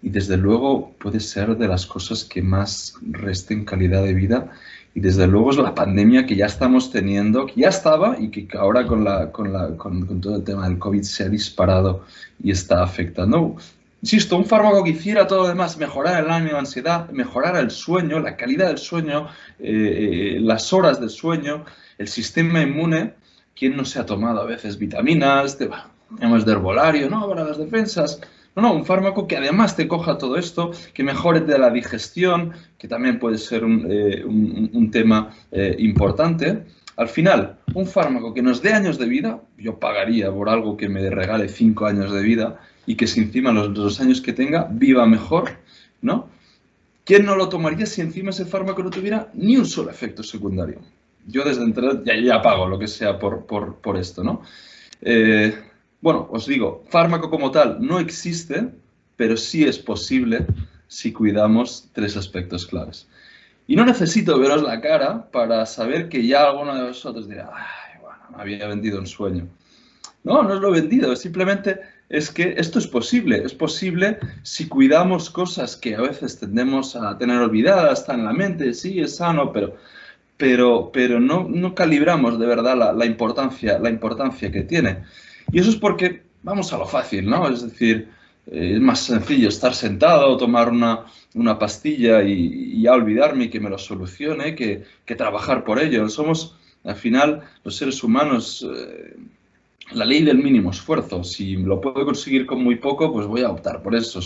Y desde luego puede ser de las cosas que más resten calidad de vida. Y desde luego es la pandemia que ya estamos teniendo, que ya estaba y que ahora con todo el tema del COVID se ha disparado y está afectando. Insisto, un fármaco que hiciera todo lo demás, mejorar el ánimo, la ansiedad, mejorar el sueño, la calidad del sueño, las horas del sueño, el sistema inmune. ¿Quién no se ha tomado a veces vitaminas, temas de herbolario, ¿no? Para las defensas. No, un fármaco que además te coja todo esto, que mejore de la digestión, que también puede ser un tema importante. Al final, un fármaco que nos dé años de vida, yo pagaría por algo que me regale 5 años de vida y que si encima los años que tenga viva mejor, ¿no? ¿Quién no lo tomaría si encima ese fármaco no tuviera ni un solo efecto secundario? Yo desde entrada ya pago lo que sea por esto, ¿no? Bueno, os digo, fármaco como tal no existe, pero sí es posible si cuidamos 3 aspectos claves. Y no necesito veros la cara para saber que ya alguno de vosotros dirá, ay, bueno, me había vendido un sueño. No, no os lo he vendido, simplemente es que esto es posible si cuidamos cosas que a veces tendemos a tener olvidadas, está en la mente, sí, es sano, pero no calibramos de verdad la importancia que tiene. Y eso es porque vamos a lo fácil, ¿no? Es decir, es más sencillo estar sentado, tomar una pastilla y ya olvidarme y que me lo solucione que trabajar por ello. Somos, al final, los seres humanos, la ley del mínimo esfuerzo. Si lo puedo conseguir con muy poco, pues voy a optar por eso.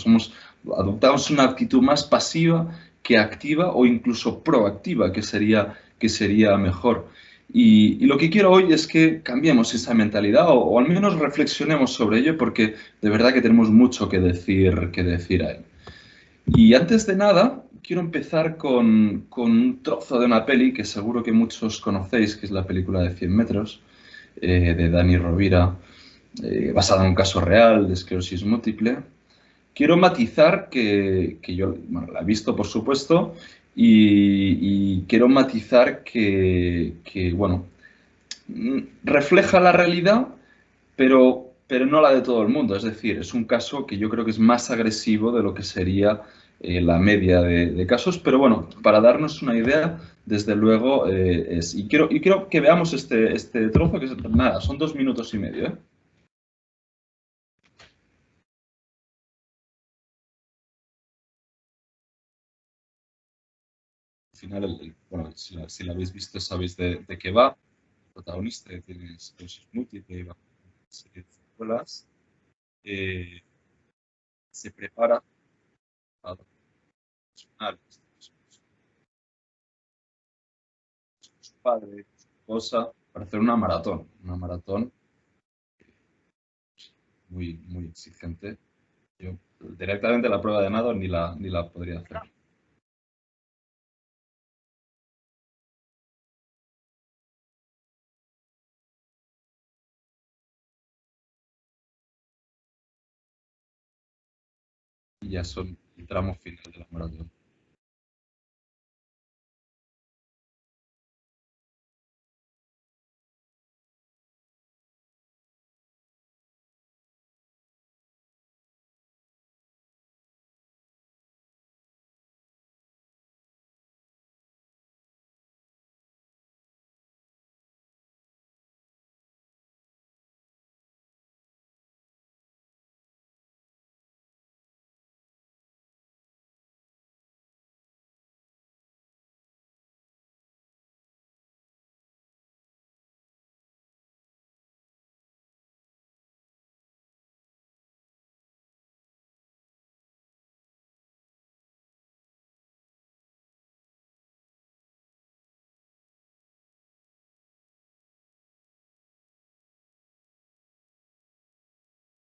Adoptamos una actitud más pasiva que activa o incluso proactiva, que sería mejor. Y lo que quiero hoy es que cambiemos esa mentalidad o al menos reflexionemos sobre ello porque de verdad que tenemos mucho que decir ahí. Y antes de nada, quiero empezar con un trozo de una peli que seguro que muchos conocéis, que es la película de 100 metros, de Dani Rovira, basada en un caso real de esclerosis múltiple. Quiero matizar que yo la he visto, por supuesto, y quiero matizar que, bueno, refleja la realidad, pero no la de todo el mundo. Es decir, es un caso que yo creo que es más agresivo de lo que sería la media de casos. Pero bueno, para darnos una idea, desde luego es. Y quiero que veamos este trozo, que es nada, son 2 minutos y medio, ¿eh? final, bueno, si la habéis visto sabéis de qué va. El protagonista que tiene esclerosis múltiple y va a una serie de secuelas, se prepara a su padre, su esposa, para hacer una maratón muy, muy exigente. Yo directamente la prueba de nado ni la podría hacer. Y ya son el tramo final de la maratón.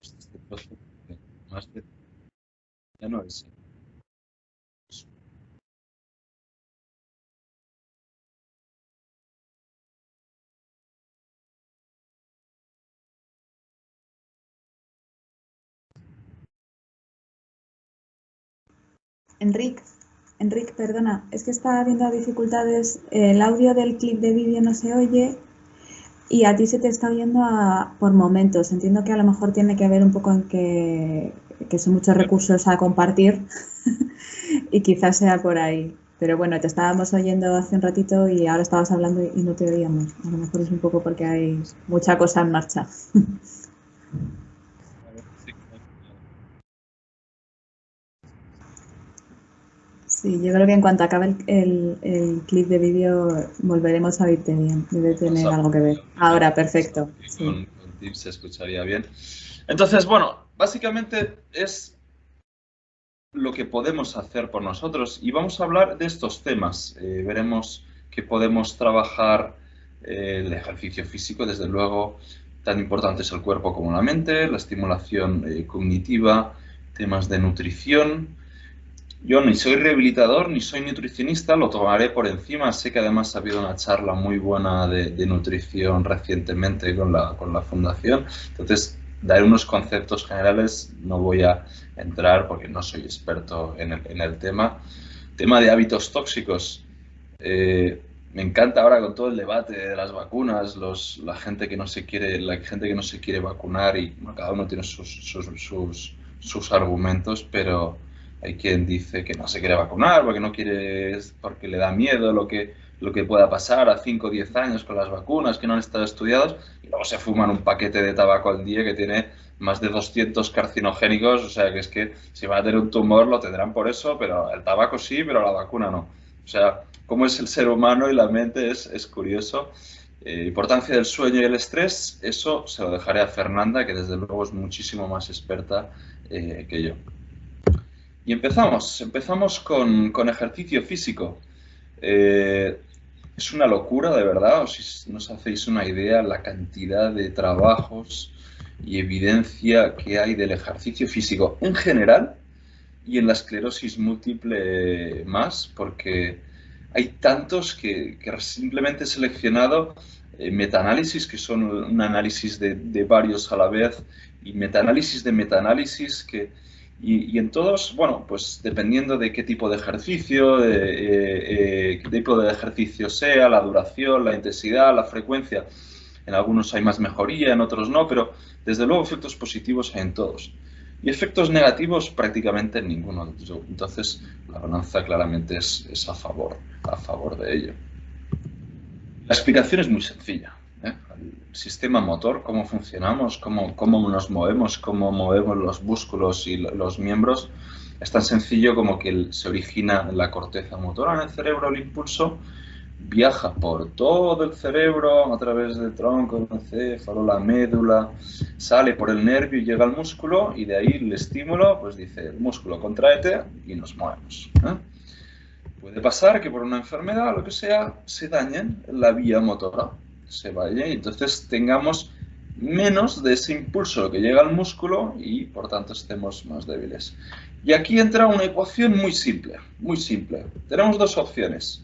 Este trozo, más de, ya no es. Enrique, perdona, es que está habiendo dificultades, el audio del clip de vídeo no se oye y a ti se te está oyendo por momentos. Entiendo que a lo mejor tiene que ver un poco en que son muchos recursos a compartir y quizás sea por ahí. Pero bueno, te estábamos oyendo hace un ratito y ahora estabas hablando y no te oíamos. A lo mejor es un poco porque hay mucha cosa en marcha. Sí, yo creo que en cuanto acabe el clip de vídeo volveremos a oírte bien. Debe tener algo que ver. Ahora, perfecto. Sí. Con Teams se escucharía bien. Entonces, bueno, básicamente es lo que podemos hacer por nosotros y vamos a hablar de estos temas. Veremos que podemos trabajar el ejercicio físico, desde luego, tan importante es el cuerpo como la mente, la estimulación cognitiva, temas de nutrición. Yo ni soy rehabilitador ni soy nutricionista, lo tomaré por encima. Sé que además ha habido una charla muy buena de nutrición recientemente con la fundación. Entonces, daré unos conceptos generales, no voy a entrar porque no soy experto en el tema. Tema de hábitos tóxicos. Me encanta ahora con todo el debate de las vacunas, la gente que no se quiere vacunar y bueno, cada uno tiene sus argumentos, pero hay quien dice que no se quiere vacunar porque le da miedo lo que pueda pasar a 5 o 10 años con las vacunas que no han estado estudiados y luego se fuman un paquete de tabaco al día que tiene más de 200 carcinogénicos, o sea que es que si van a tener un tumor lo tendrán por eso, pero el tabaco sí, pero la vacuna no. O sea, cómo es el ser humano y la mente es curioso. Importancia del sueño y el estrés, eso se lo dejaré a Fernanda, que desde luego es muchísimo más experta que yo. Y empezamos con ejercicio físico. Es una locura, de verdad, o si no os hacéis una idea, la cantidad de trabajos y evidencia que hay del ejercicio físico en general y en la esclerosis múltiple más, porque hay tantos que simplemente he seleccionado metaanálisis, que son un análisis de varios a la vez, y metaanálisis de metaanálisis y en todos, bueno, pues dependiendo de qué tipo de ejercicio, qué tipo de ejercicio sea, la duración, la intensidad, la frecuencia, en algunos hay más mejoría, en otros no, pero desde luego efectos positivos hay en todos. Y efectos negativos prácticamente en ninguno. Entonces la balanza claramente es a favor de ello. La explicación es muy sencilla. El sistema motor, cómo funcionamos, cómo nos movemos, cómo movemos los músculos y los miembros, Es tan sencillo como que se origina en la corteza motora en el cerebro el impulso, viaja por todo el cerebro a través del tronco, el encéfalo, la médula, sale por el nervio y llega al músculo, y de ahí el estímulo pues dice el músculo contráete y nos movemos. Puede pasar que por una enfermedad o lo que sea se dañen la vía motora, se vaya y entonces tengamos menos de ese impulso que llega al músculo y por tanto estemos más débiles. Y aquí entra una ecuación muy simple, muy simple. Tenemos dos opciones.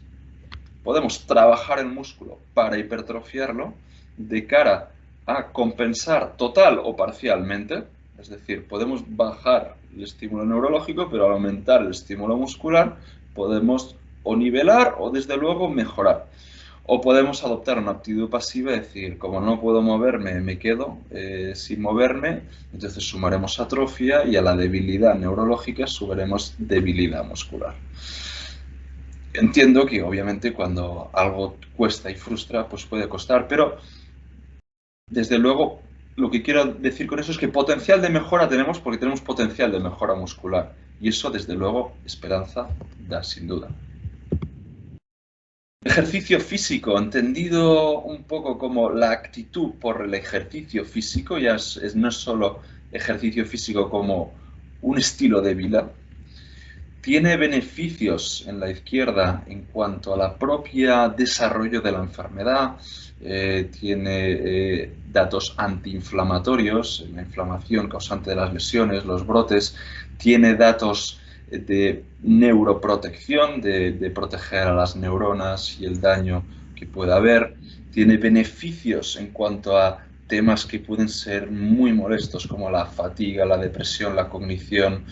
Podemos trabajar el músculo para hipertrofiarlo de cara a compensar total o parcialmente, es decir, podemos bajar el estímulo neurológico, pero al aumentar el estímulo muscular podemos o nivelar o desde luego mejorar. O podemos adoptar una actitud pasiva y decir, como no puedo moverme, me quedo sin moverme, entonces sumaremos atrofia y a la debilidad neurológica sumaremos debilidad muscular. Entiendo que obviamente cuando algo cuesta y frustra, pues puede costar, pero desde luego lo que quiero decir con eso es que potencial de mejora tenemos porque tenemos potencial de mejora muscular. Y eso desde luego esperanza da sin duda. Ejercicio físico, entendido un poco como la actitud por el ejercicio físico, ya no es solo ejercicio físico como un estilo de vida. Tiene beneficios en la izquierda en cuanto a la propia desarrollo de la enfermedad, tiene datos antiinflamatorios, la inflamación causante de las lesiones, los brotes, tiene datos de neuroprotección, de proteger a las neuronas y el daño que pueda haber, tiene beneficios en cuanto a temas que pueden ser muy molestos como la fatiga, la depresión, la cognición,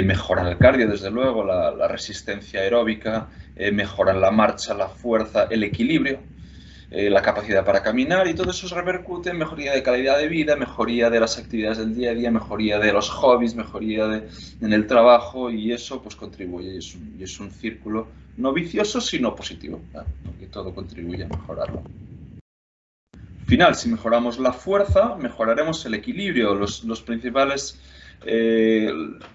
mejoran el cardio desde luego, la resistencia aeróbica, mejoran la marcha, la fuerza, el equilibrio, la capacidad para caminar, y todo eso repercute en mejoría de calidad de vida, mejoría de las actividades del día a día, mejoría de los hobbies, mejoría en el trabajo, y eso pues contribuye, y es un círculo no vicioso sino positivo, ¿no? Porque todo contribuye a mejorarlo. Final, si mejoramos la fuerza, mejoraremos el equilibrio. Los principales,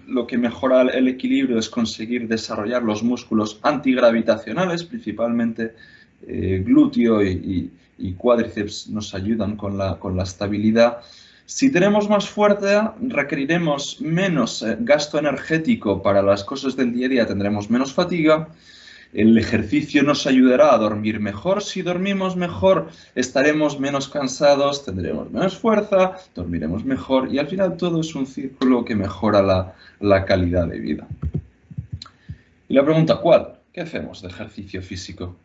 lo que mejora el equilibrio es conseguir desarrollar los músculos antigravitacionales, principalmente glúteo y cuádriceps nos ayudan con la estabilidad. Si tenemos más fuerza, requeriremos menos gasto energético para las cosas del día a día, tendremos menos fatiga. El ejercicio nos ayudará a dormir mejor. Si dormimos mejor, estaremos menos cansados, tendremos menos fuerza, dormiremos mejor y al final todo es un círculo que mejora la calidad de vida. Y la pregunta, ¿cuál? ¿Qué hacemos de ejercicio físico?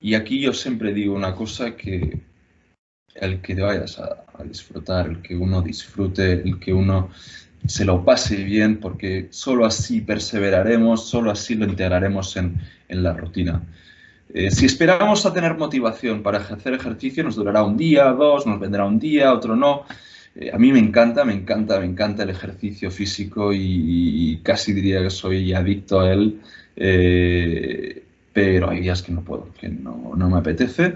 Y aquí yo siempre digo una cosa, que el que vayas a disfrutar, el que uno disfrute, el que uno se lo pase bien, porque solo así perseveraremos, solo así lo integraremos en la rutina. Si esperamos a tener motivación para hacer ejercicio, nos durará un día, dos, nos vendrá un día, otro no. A mí me encanta el ejercicio físico y casi diría que soy adicto a él, pero hay días que no puedo, que no me apetece.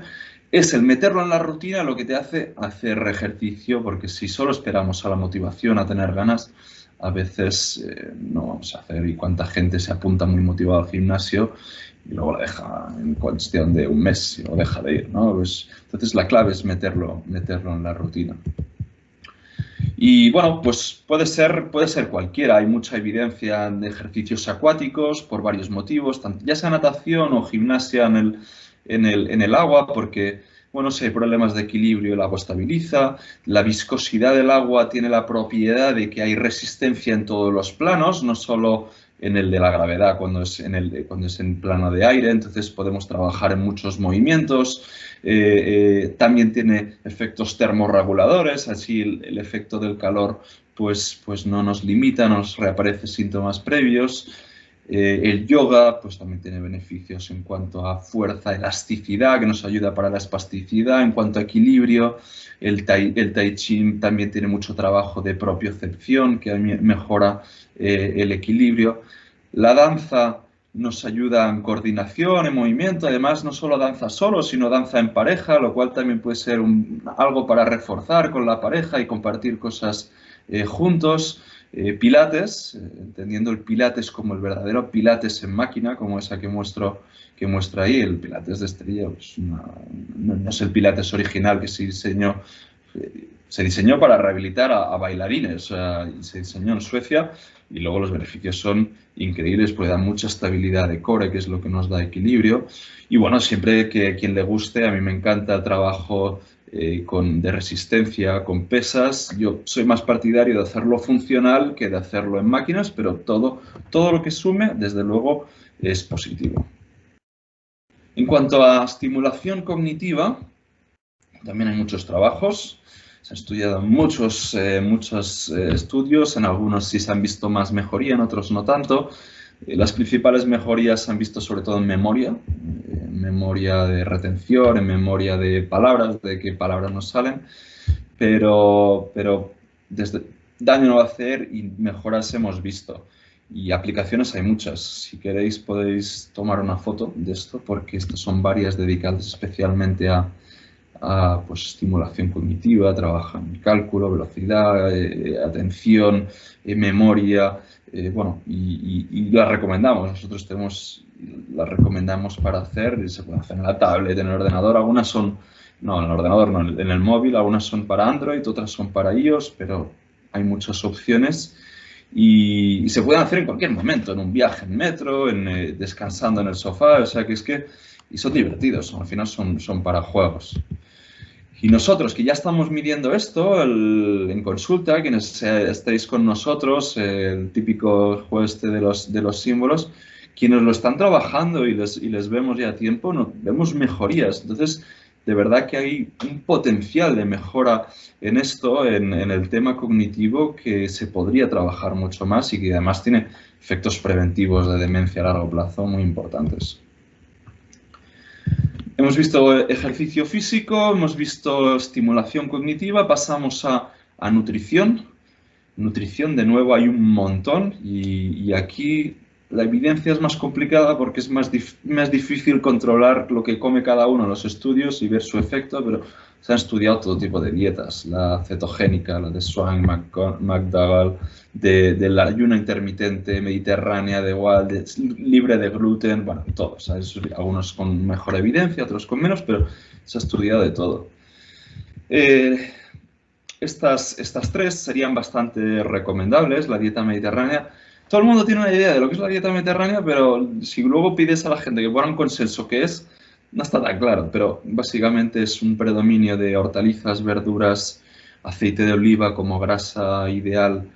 Es el meterlo en la rutina lo que te hace hacer ejercicio, porque si solo esperamos a la motivación, a tener ganas, a veces no vamos a hacer. Y cuánta gente se apunta muy motivado al gimnasio y luego la deja en cuestión de un mes y lo deja de ir, ¿no? Pues, entonces la clave es meterlo en la rutina. Y bueno, pues puede ser cualquiera. Hay mucha evidencia de ejercicios acuáticos por varios motivos, ya sea natación o gimnasia en el agua, porque, bueno, si hay problemas de equilibrio, el agua estabiliza. La viscosidad del agua tiene la propiedad de que hay resistencia en todos los planos, no solo en el de la gravedad, cuando es en plano de aire, entonces podemos trabajar en muchos movimientos. También tiene efectos termorreguladores, así el efecto del calor pues no nos limita, nos reaparece síntomas previos. El yoga pues también tiene beneficios en cuanto a fuerza, elasticidad, que nos ayuda para la espasticidad, en cuanto a equilibrio. El tai chi también tiene mucho trabajo de propiocepción, que mejora el equilibrio. La danza nos ayuda en coordinación, en movimiento, además no solo danza solo, sino danza en pareja, lo cual también puede ser algo para reforzar con la pareja y compartir cosas juntos. Pilates, entendiendo el Pilates como el verdadero Pilates en máquina, como esa que muestro ahí. El Pilates de Estrella pues no es el Pilates original que se diseñó para rehabilitar a bailarines, se diseñó en Suecia, y luego los beneficios son increíbles, pues da mucha estabilidad de core, que es lo que nos da equilibrio. Y bueno, siempre que quien le guste, a mí me encanta el trabajo de resistencia con pesas. Yo soy más partidario de hacerlo funcional que de hacerlo en máquinas, pero todo lo que sume, desde luego, es positivo. En cuanto a estimulación cognitiva, también hay muchos trabajos. Se han estudiado muchos estudios, en algunos sí se han visto más mejoría, en otros no tanto. Las principales mejorías se han visto sobre todo en memoria de retención, en memoria de palabras, de qué palabras nos salen, pero desde daño no va a hacer y mejoras hemos visto. Y aplicaciones hay muchas. Si queréis podéis tomar una foto de esto, porque estas son varias dedicadas especialmente a pues, estimulación cognitiva, trabajan en cálculo, velocidad, atención, memoria, bueno, y las recomendamos. Nosotros las recomendamos para hacer, se puede hacer en la tablet, en el ordenador. Algunas son, no, en el ordenador no, en el móvil. Algunas son para Android, otras son para iOS, pero hay muchas opciones. Y se pueden hacer en cualquier momento, en un viaje en metro, descansando en el sofá, o sea que y son divertidos, al final son para juegos. Y nosotros, que ya estamos midiendo esto en consulta, quienes estáis con nosotros, el típico juego este de los símbolos, quienes lo están trabajando y les vemos ya a tiempo, vemos mejorías. Entonces, de verdad que hay un potencial de mejora en esto, en el tema cognitivo, que se podría trabajar mucho más y que además tiene efectos preventivos de demencia a largo plazo muy importantes. Hemos visto ejercicio físico, hemos visto estimulación cognitiva, pasamos a nutrición. Nutrición, de nuevo, hay un montón y aquí la evidencia es más complicada porque es más difícil controlar lo que come cada uno en los estudios y ver su efecto, pero se han estudiado todo tipo de dietas, la cetogénica, la de Swank, McDougall, del ayuno intermitente, mediterránea, libre de gluten, bueno, todos, algunos con mejor evidencia, otros con menos, pero se ha estudiado de todo. Estas tres serían bastante recomendables, la dieta mediterránea. Todo el mundo tiene una idea de lo que es la dieta mediterránea, pero si luego pides a la gente que ponga un consenso qué es, no está tan claro, pero básicamente es un predominio de hortalizas, verduras, aceite de oliva como grasa ideal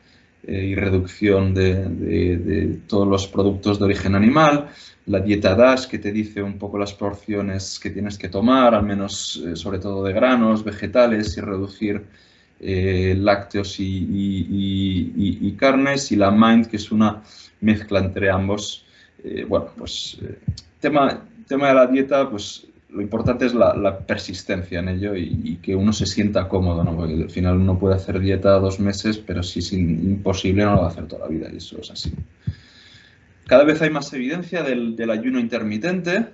y reducción de todos los productos de origen animal. La dieta DASH, que te dice un poco las porciones que tienes que tomar, al menos sobre todo de granos, vegetales, y reducir lácteos y carnes. Y la MIND, que es una mezcla entre ambos. Bueno, pues tema de la dieta, pues lo importante es la persistencia en ello y que uno se sienta cómodo, ¿no? Porque al final uno puede hacer dieta 2 meses, pero si es imposible no lo va a hacer toda la vida, y eso es así. Cada vez hay más evidencia del ayuno intermitente.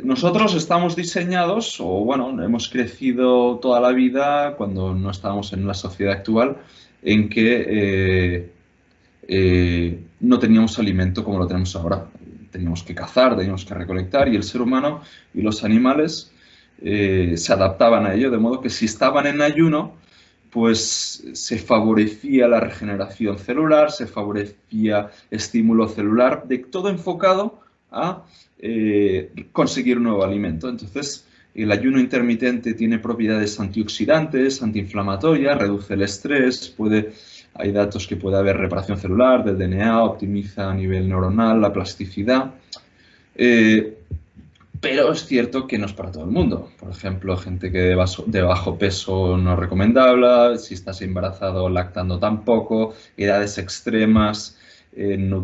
Nosotros estamos diseñados, o bueno, hemos crecido toda la vida, cuando no estábamos en la sociedad actual, en que no teníamos alimento como lo tenemos ahora. Teníamos que cazar, teníamos que recolectar, y el ser humano y los animales se adaptaban a ello, de modo que si estaban en ayuno, pues se favorecía la regeneración celular, se favorecía estímulo celular, todo enfocado a conseguir un nuevo alimento. Entonces, el ayuno intermitente tiene propiedades antioxidantes, antiinflamatorias, reduce el estrés, hay datos que puede haber reparación celular del DNA, optimiza a nivel neuronal la plasticidad, pero es cierto que no es para todo el mundo. Por ejemplo, gente que de bajo peso no es recomendable, si estás embarazado lactando tampoco, edades extremas,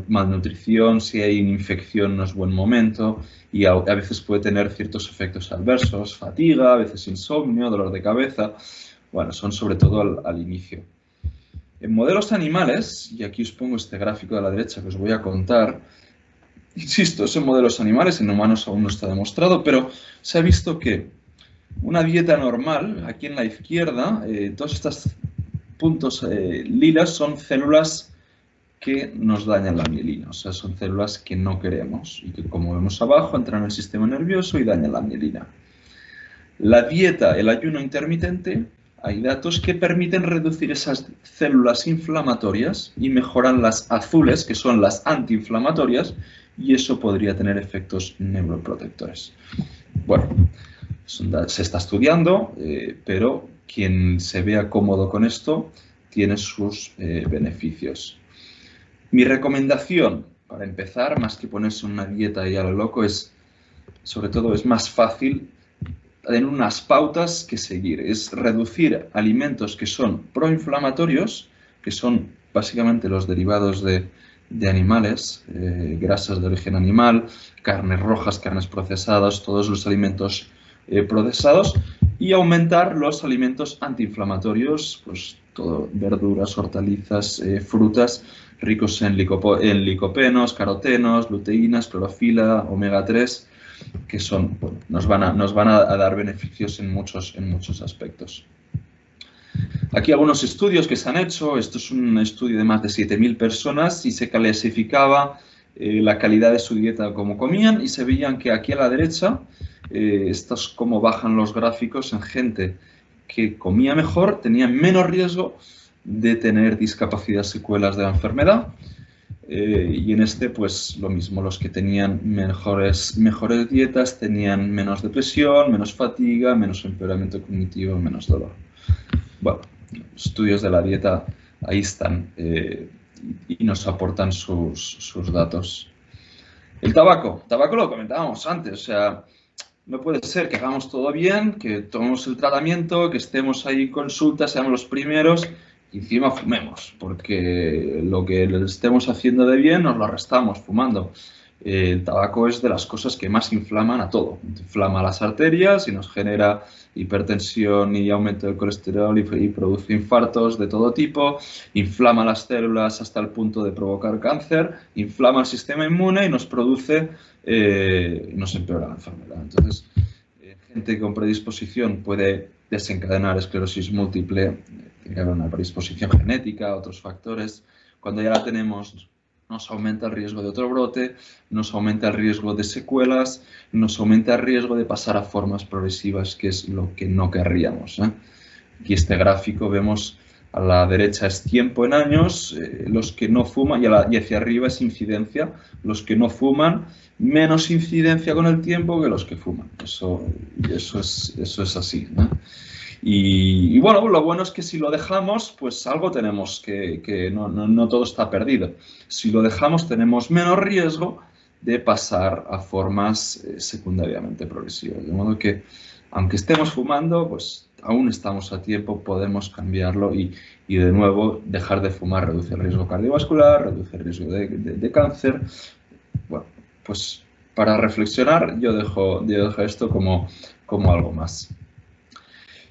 malnutrición, si hay infección no es buen momento, y a veces puede tener ciertos efectos adversos, fatiga, a veces insomnio, dolor de cabeza. Bueno, son sobre todo al inicio. En modelos animales, y aquí os pongo este gráfico de la derecha que os voy a contar, insisto, son modelos animales, en humanos aún no está demostrado, pero se ha visto que una dieta normal, aquí en la izquierda, todas estas puntos lilas son células que nos dañan la mielina, o sea, son células que no queremos y que, como vemos abajo, entran en el sistema nervioso y dañan la mielina. La dieta, el ayuno intermitente, hay datos que permiten reducir esas células inflamatorias y mejoran las azules, que son las antiinflamatorias, y eso podría tener efectos neuroprotectores. Bueno, se está estudiando, pero quien se vea cómodo con esto tiene sus beneficios. Mi recomendación, para empezar, más que ponerse una dieta y a lo loco, es, sobre todo, es más fácil tener unas pautas que seguir. Es reducir alimentos que son proinflamatorios, que son básicamente los derivados de animales, grasas de origen animal, carnes rojas, carnes procesadas, todos los alimentos procesados, y aumentar los alimentos antiinflamatorios, pues todo, verduras, hortalizas, frutas, ricos en licopenos, carotenos, luteínas, clorofila, omega 3, que son, bueno, nos van a dar beneficios en muchos aspectos. Aquí algunos estudios que se han hecho. Esto es un estudio de más de 7.000 personas y se clasificaba la calidad de su dieta, cómo comían, y se veían que aquí a la derecha, esto es cómo bajan los gráficos en gente que comía mejor, tenía menos riesgo de tener discapacidad, secuelas de la enfermedad. Y en este, pues lo mismo, los que tenían mejores dietas tenían menos depresión, menos fatiga, menos empeoramiento cognitivo, menos dolor. Bueno, estudios de la dieta ahí están y nos aportan sus datos. El tabaco lo comentábamos antes, o sea, no puede ser que hagamos todo bien, que tomemos el tratamiento, que estemos ahí en consulta, seamos los primeros y encima fumemos, porque lo que estemos haciendo de bien nos lo restamos fumando. El tabaco es de las cosas que más inflaman a todo. Inflama las arterias y nos genera hipertensión y aumento del colesterol y produce infartos de todo tipo. Inflama las células hasta el punto de provocar cáncer. Inflama el sistema inmune y nos produce, nos empeora la enfermedad. Entonces, gente con predisposición puede desencadenar esclerosis múltiple. Tiene que haber una predisposición genética, otros factores. Cuando ya la tenemos, nos aumenta el riesgo de otro brote, nos aumenta el riesgo de secuelas, nos aumenta el riesgo de pasar a formas progresivas, que es lo que no querríamos. Aquí este gráfico vemos, a la derecha es tiempo en años, los que no fuman, y hacia arriba es incidencia. Los que no fuman, menos incidencia con el tiempo que los que fuman. Eso es así, ¿no? Y bueno, lo bueno es que si lo dejamos, pues algo tenemos, que no todo está perdido. Si lo dejamos, tenemos menos riesgo de pasar a formas secundariamente progresivas. De modo que, aunque estemos fumando, pues aún estamos a tiempo, podemos cambiarlo y de nuevo, dejar de fumar reduce el riesgo cardiovascular, reduce el riesgo de cáncer. Bueno, pues para reflexionar, yo dejo esto como algo más.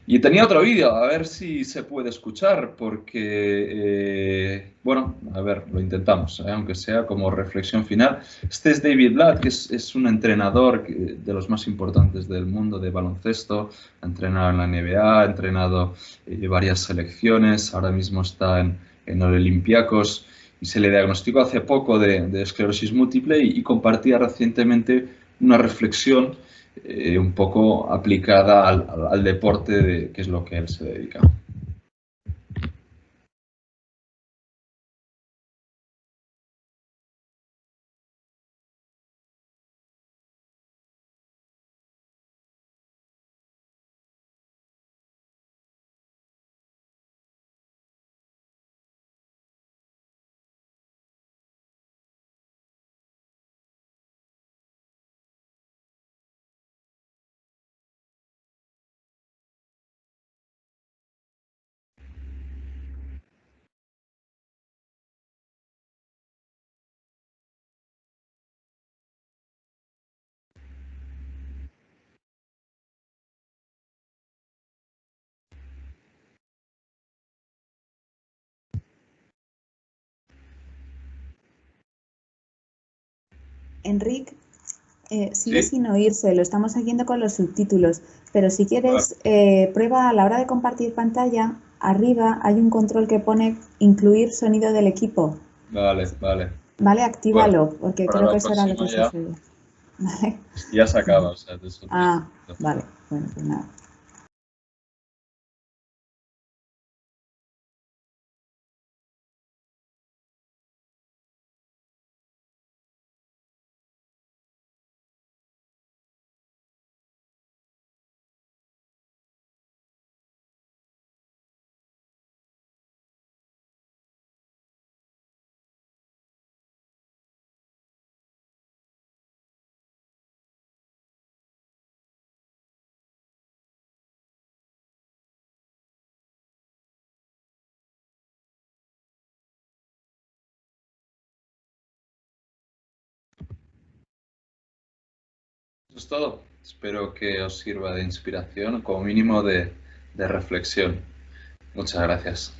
Y tenía otro vídeo, a ver si se puede escuchar, porque, bueno, a ver, lo intentamos, aunque sea como reflexión final. Este es David Blatt, que es un entrenador de los más importantes del mundo de baloncesto. Ha entrenado en la NBA, ha entrenado varias selecciones, ahora mismo está en el Olympiacos y se le diagnosticó hace poco de esclerosis múltiple y compartía recientemente una reflexión un poco aplicada al deporte, que es lo que él se dedica. Enric, sigue sin oírse, lo estamos siguiendo con los subtítulos, pero si quieres, prueba a la hora de compartir pantalla arriba hay un control que pone incluir sonido del equipo. Vale, vale. Vale, actívalo, Bueno, porque para creo la que eso era lo que próxima ya. sucedió. Vale. Ya se acaba, o sea, Ah, vale, bueno, pues nada. Eso es todo. Espero que os sirva de inspiración, como mínimo de reflexión. Muchas gracias.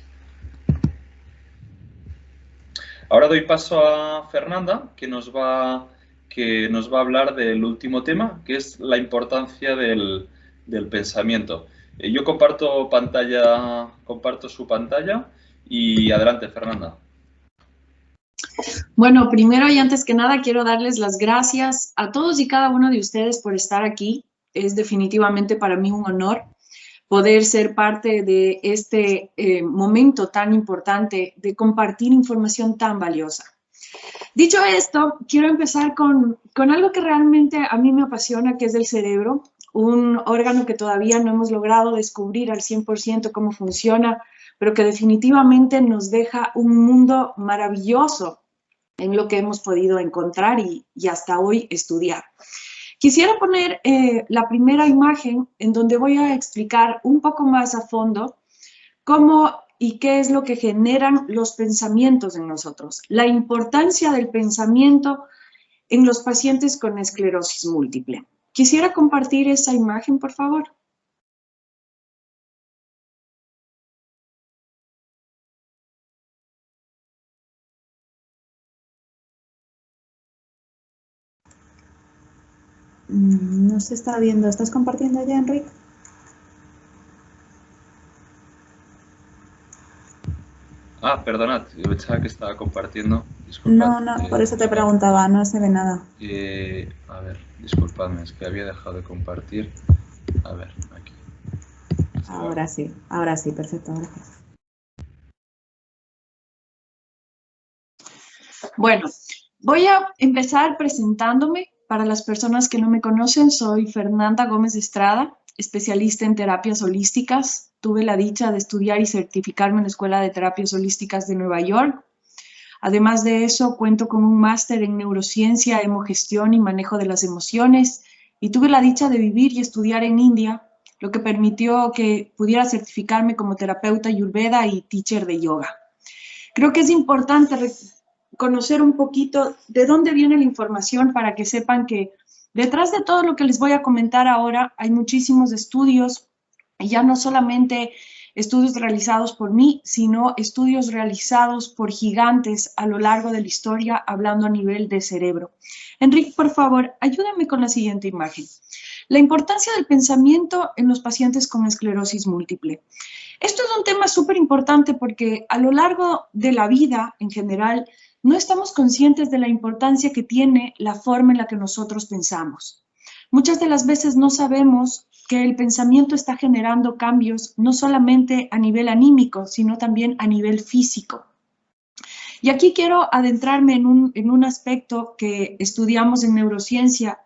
Ahora doy paso a Fernanda, que nos va a hablar del último tema, que es la importancia del pensamiento. Yo comparto su pantalla y adelante, Fernanda. Bueno, primero y antes que nada quiero darles las gracias a todos y cada uno de ustedes por estar aquí. Es definitivamente para mí un honor poder ser parte de este momento tan importante de compartir información tan valiosa. Dicho esto, quiero empezar con algo que realmente a mí me apasiona, que es el cerebro, un órgano que todavía no hemos logrado descubrir al 100% cómo funciona, pero que definitivamente nos deja un mundo maravilloso en lo que hemos podido encontrar y hasta hoy estudiar. Quisiera poner la primera imagen en donde voy a explicar un poco más a fondo cómo y qué es lo que generan los pensamientos en nosotros, la importancia del pensamiento en los pacientes con esclerosis múltiple. Quisiera compartir esa imagen, por favor. No se está viendo. ¿Estás compartiendo ya, Enrique? Perdonad, yo pensaba que estaba compartiendo. Disculpad. No, por eso te preguntaba, no se ve nada. A ver, disculpadme, es que había dejado de compartir. A ver, aquí. Ahora sí, perfecto, gracias. Bueno, voy a empezar presentándome. Para las personas que no me conocen, soy Fernanda Gómez Estrada, especialista en terapias holísticas. Tuve la dicha de estudiar y certificarme en la Escuela de Terapias Holísticas de Nueva York. Además de eso, cuento con un máster en neurociencia, hemogestión y manejo de las emociones. Y tuve la dicha de vivir y estudiar en India, lo que permitió que pudiera certificarme como terapeuta Ayurveda y teacher de yoga. Creo que es importante conocer un poquito de dónde viene la información para que sepan que detrás de todo lo que les voy a comentar ahora hay muchísimos estudios, y ya no solamente estudios realizados por mí, sino estudios realizados por gigantes a lo largo de la historia, hablando a nivel de cerebro. Enrique, por favor, ayúdame con la siguiente imagen. La importancia del pensamiento en los pacientes con esclerosis múltiple. Esto es un tema súper importante porque a lo largo de la vida, en general, no estamos conscientes de la importancia que tiene la forma en la que nosotros pensamos. Muchas de las veces no sabemos que el pensamiento está generando cambios no solamente a nivel anímico, sino también a nivel físico. Y aquí quiero adentrarme en un aspecto que estudiamos en neurociencia,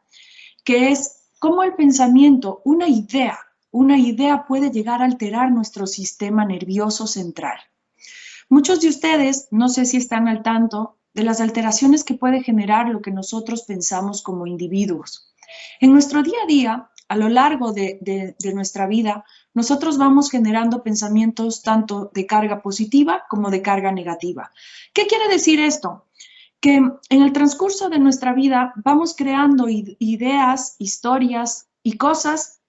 que es cómo el pensamiento, una idea puede llegar a alterar nuestro sistema nervioso central. Muchos de ustedes, no sé si están al tanto de las alteraciones que puede generar lo que nosotros pensamos como individuos. En nuestro día a día, a lo largo de nuestra vida, nosotros vamos generando pensamientos tanto de carga positiva como de carga negativa. ¿Qué quiere decir esto? Que en el transcurso de nuestra vida vamos creando ideas, historias y cosas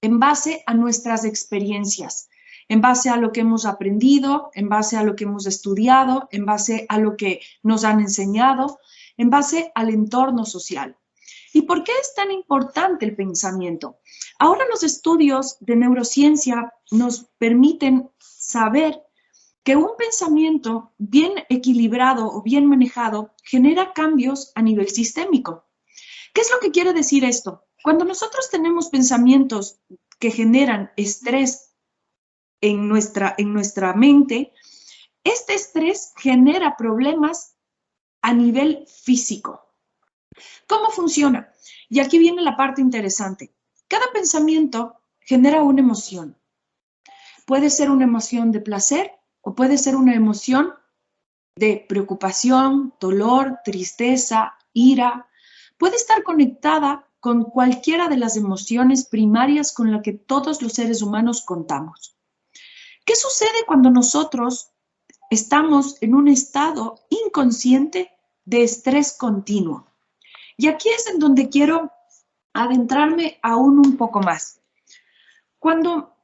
en base a nuestras experiencias, en base a lo que hemos aprendido, en base a lo que hemos estudiado, en base a lo que nos han enseñado, en base al entorno social. ¿Y por qué es tan importante el pensamiento? Ahora los estudios de neurociencia nos permiten saber que un pensamiento bien equilibrado o bien manejado genera cambios a nivel sistémico. ¿Qué es lo que quiere decir esto? Cuando nosotros tenemos pensamientos que generan estrés en nuestra mente, este estrés genera problemas a nivel físico. ¿Cómo funciona? Y aquí viene la parte interesante. Cada pensamiento genera una emoción. Puede ser una emoción de placer o puede ser una emoción de preocupación, dolor, tristeza, ira. Puede estar conectada con cualquiera de las emociones primarias con las que todos los seres humanos contamos. ¿Qué sucede cuando nosotros estamos en un estado inconsciente de estrés continuo? Y aquí es en donde quiero adentrarme aún un poco más. Cuando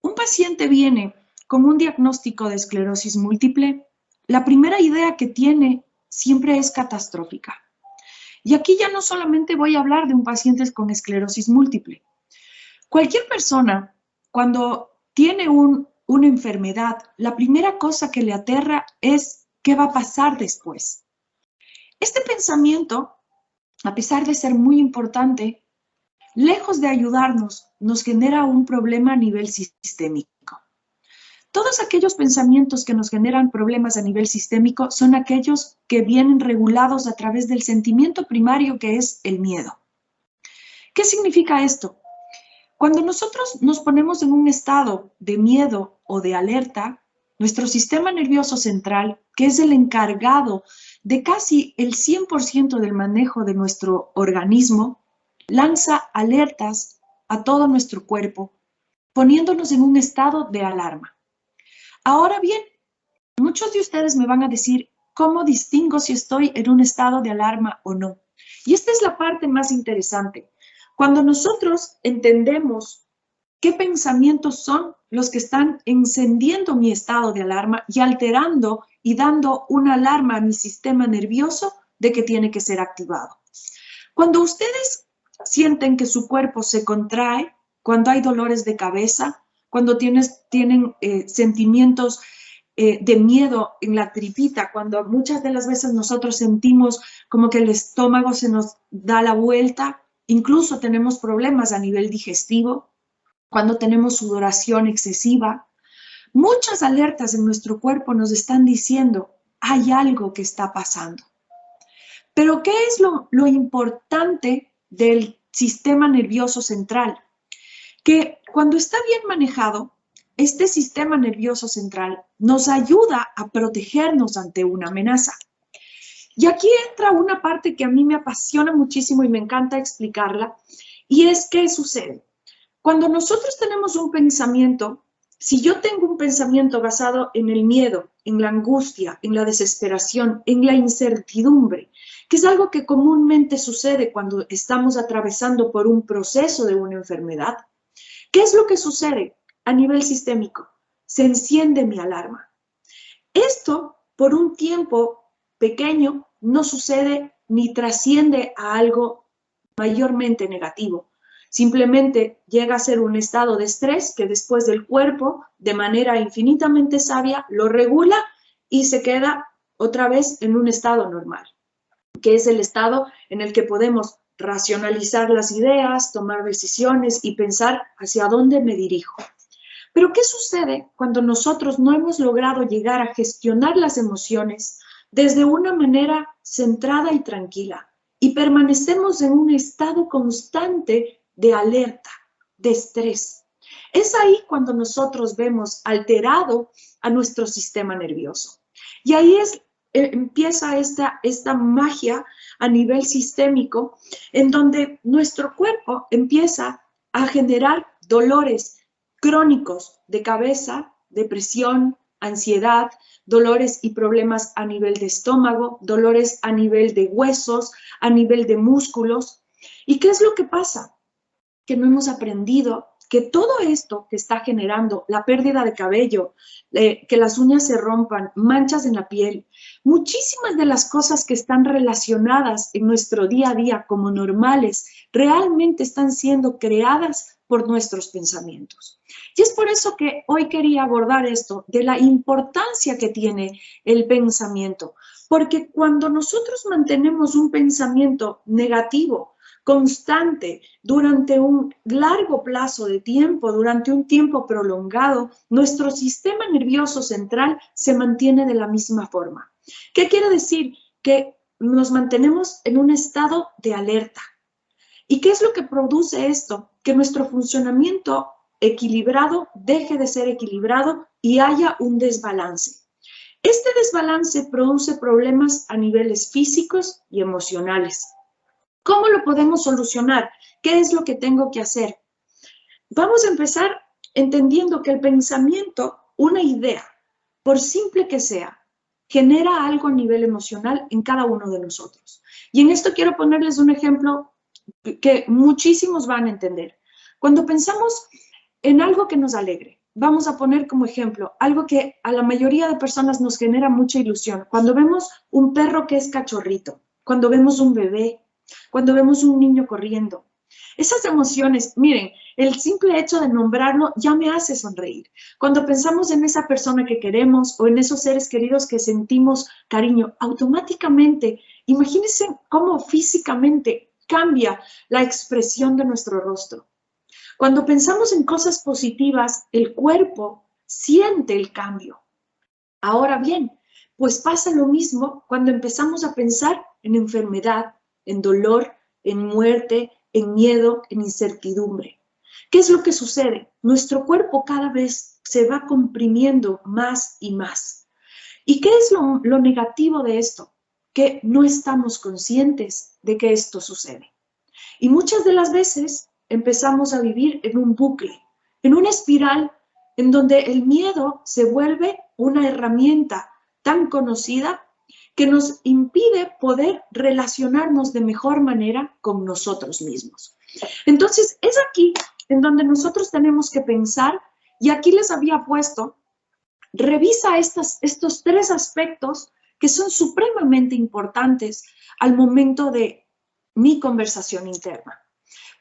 un paciente viene con un diagnóstico de esclerosis múltiple, la primera idea que tiene siempre es catastrófica. Y aquí ya no solamente voy a hablar de un paciente con esclerosis múltiple. Cualquier persona, cuando tiene una enfermedad, la primera cosa que le aterra es qué va a pasar después. Este pensamiento, a pesar de ser muy importante, lejos de ayudarnos, nos genera un problema a nivel sistémico. Todos aquellos pensamientos que nos generan problemas a nivel sistémico son aquellos que vienen regulados a través del sentimiento primario que es el miedo. ¿Qué significa esto? Cuando nosotros nos ponemos en un estado de miedo o de alerta, nuestro sistema nervioso central, que es el encargado de casi el 100% del manejo de nuestro organismo, lanza alertas a todo nuestro cuerpo, poniéndonos en un estado de alarma. Ahora bien, muchos de ustedes me van a decir, ¿cómo distingo si estoy en un estado de alarma o no? Y esta es la parte más interesante. Cuando nosotros entendemos qué pensamientos son los que están encendiendo mi estado de alarma y alterando y dando una alarma a mi sistema nervioso de que tiene que ser activado. Cuando ustedes sienten que su cuerpo se contrae, cuando hay dolores de cabeza, cuando tienen sentimientos de miedo en la tripita, cuando muchas de las veces nosotros sentimos como que el estómago se nos da la vuelta, incluso tenemos problemas a nivel digestivo, cuando tenemos sudoración excesiva, muchas alertas en nuestro cuerpo nos están diciendo, hay algo que está pasando. Pero ¿qué es lo importante del sistema nervioso central? Que cuando está bien manejado, este sistema nervioso central nos ayuda a protegernos ante una amenaza. Y aquí entra una parte que a mí me apasiona muchísimo y me encanta explicarla, y es ¿qué sucede? Cuando nosotros tenemos un pensamiento, si yo tengo un pensamiento basado en el miedo, en la angustia, en la desesperación, en la incertidumbre, que es algo que comúnmente sucede cuando estamos atravesando por un proceso de una enfermedad, ¿qué es lo que sucede a nivel sistémico? Se enciende mi alarma. Esto, por un tiempo pequeño, no sucede ni trasciende a algo mayormente negativo. Simplemente llega a ser un estado de estrés que después del cuerpo, de manera infinitamente sabia, lo regula y se queda otra vez en un estado normal, que es el estado en el que podemos racionalizar las ideas, tomar decisiones y pensar hacia dónde me dirijo. Pero ¿qué sucede cuando nosotros no hemos logrado llegar a gestionar las emociones desde una manera centrada y tranquila y permanecemos en un estado constante de alerta, de estrés? Es ahí cuando nosotros vemos alterado a nuestro sistema nervioso. Y ahí empieza esta magia a nivel sistémico, en donde nuestro cuerpo empieza a generar dolores crónicos de cabeza, depresión, ansiedad, dolores y problemas a nivel de estómago, dolores a nivel de huesos, a nivel de músculos. ¿Y qué es lo que pasa? Que no hemos aprendido que todo esto que está generando, la pérdida de cabello, que las uñas se rompan, manchas en la piel, muchísimas de las cosas que están relacionadas en nuestro día a día como normales, realmente están siendo creadas por nuestros pensamientos. Y es por eso que hoy quería abordar esto, de la importancia que tiene el pensamiento, porque cuando nosotros mantenemos un pensamiento negativo, constante, durante un largo plazo de tiempo, durante un tiempo prolongado, nuestro sistema nervioso central se mantiene de la misma forma. ¿Qué quiere decir? Que nos mantenemos en un estado de alerta. ¿Y qué es lo que produce esto? Que nuestro funcionamiento equilibrado deje de ser equilibrado y haya un desbalance. Este desbalance produce problemas a niveles físicos y emocionales. ¿Cómo lo podemos solucionar? ¿Qué es lo que tengo que hacer? Vamos a empezar entendiendo que el pensamiento, una idea, por simple que sea, genera algo a nivel emocional en cada uno de nosotros. Y en esto quiero ponerles un ejemplo que muchísimos van a entender. Cuando pensamos en algo que nos alegre, vamos a poner como ejemplo algo que a la mayoría de personas nos genera mucha ilusión. Cuando vemos un perro que es cachorrito, cuando vemos un bebé, cuando vemos un niño corriendo. Esas emociones, miren, el simple hecho de nombrarlo ya me hace sonreír. Cuando pensamos en esa persona que queremos o en esos seres queridos que sentimos cariño, automáticamente, imagínense cómo físicamente cambia la expresión de nuestro rostro. Cuando pensamos en cosas positivas, el cuerpo siente el cambio. Ahora bien, pues pasa lo mismo cuando empezamos a pensar en enfermedad, en dolor, en muerte, en miedo, en incertidumbre. ¿Qué es lo que sucede? Nuestro cuerpo cada vez se va comprimiendo más y más. ¿Y qué es lo negativo de esto? Que no estamos conscientes de que esto sucede. Y muchas de las veces empezamos a vivir en un bucle, en una espiral en donde el miedo se vuelve una herramienta tan conocida que nos impide poder relacionarnos de mejor manera con nosotros mismos. Entonces, es aquí en donde nosotros tenemos que pensar, y aquí les había puesto, revisa estos tres aspectos que son supremamente importantes al momento de mi conversación interna.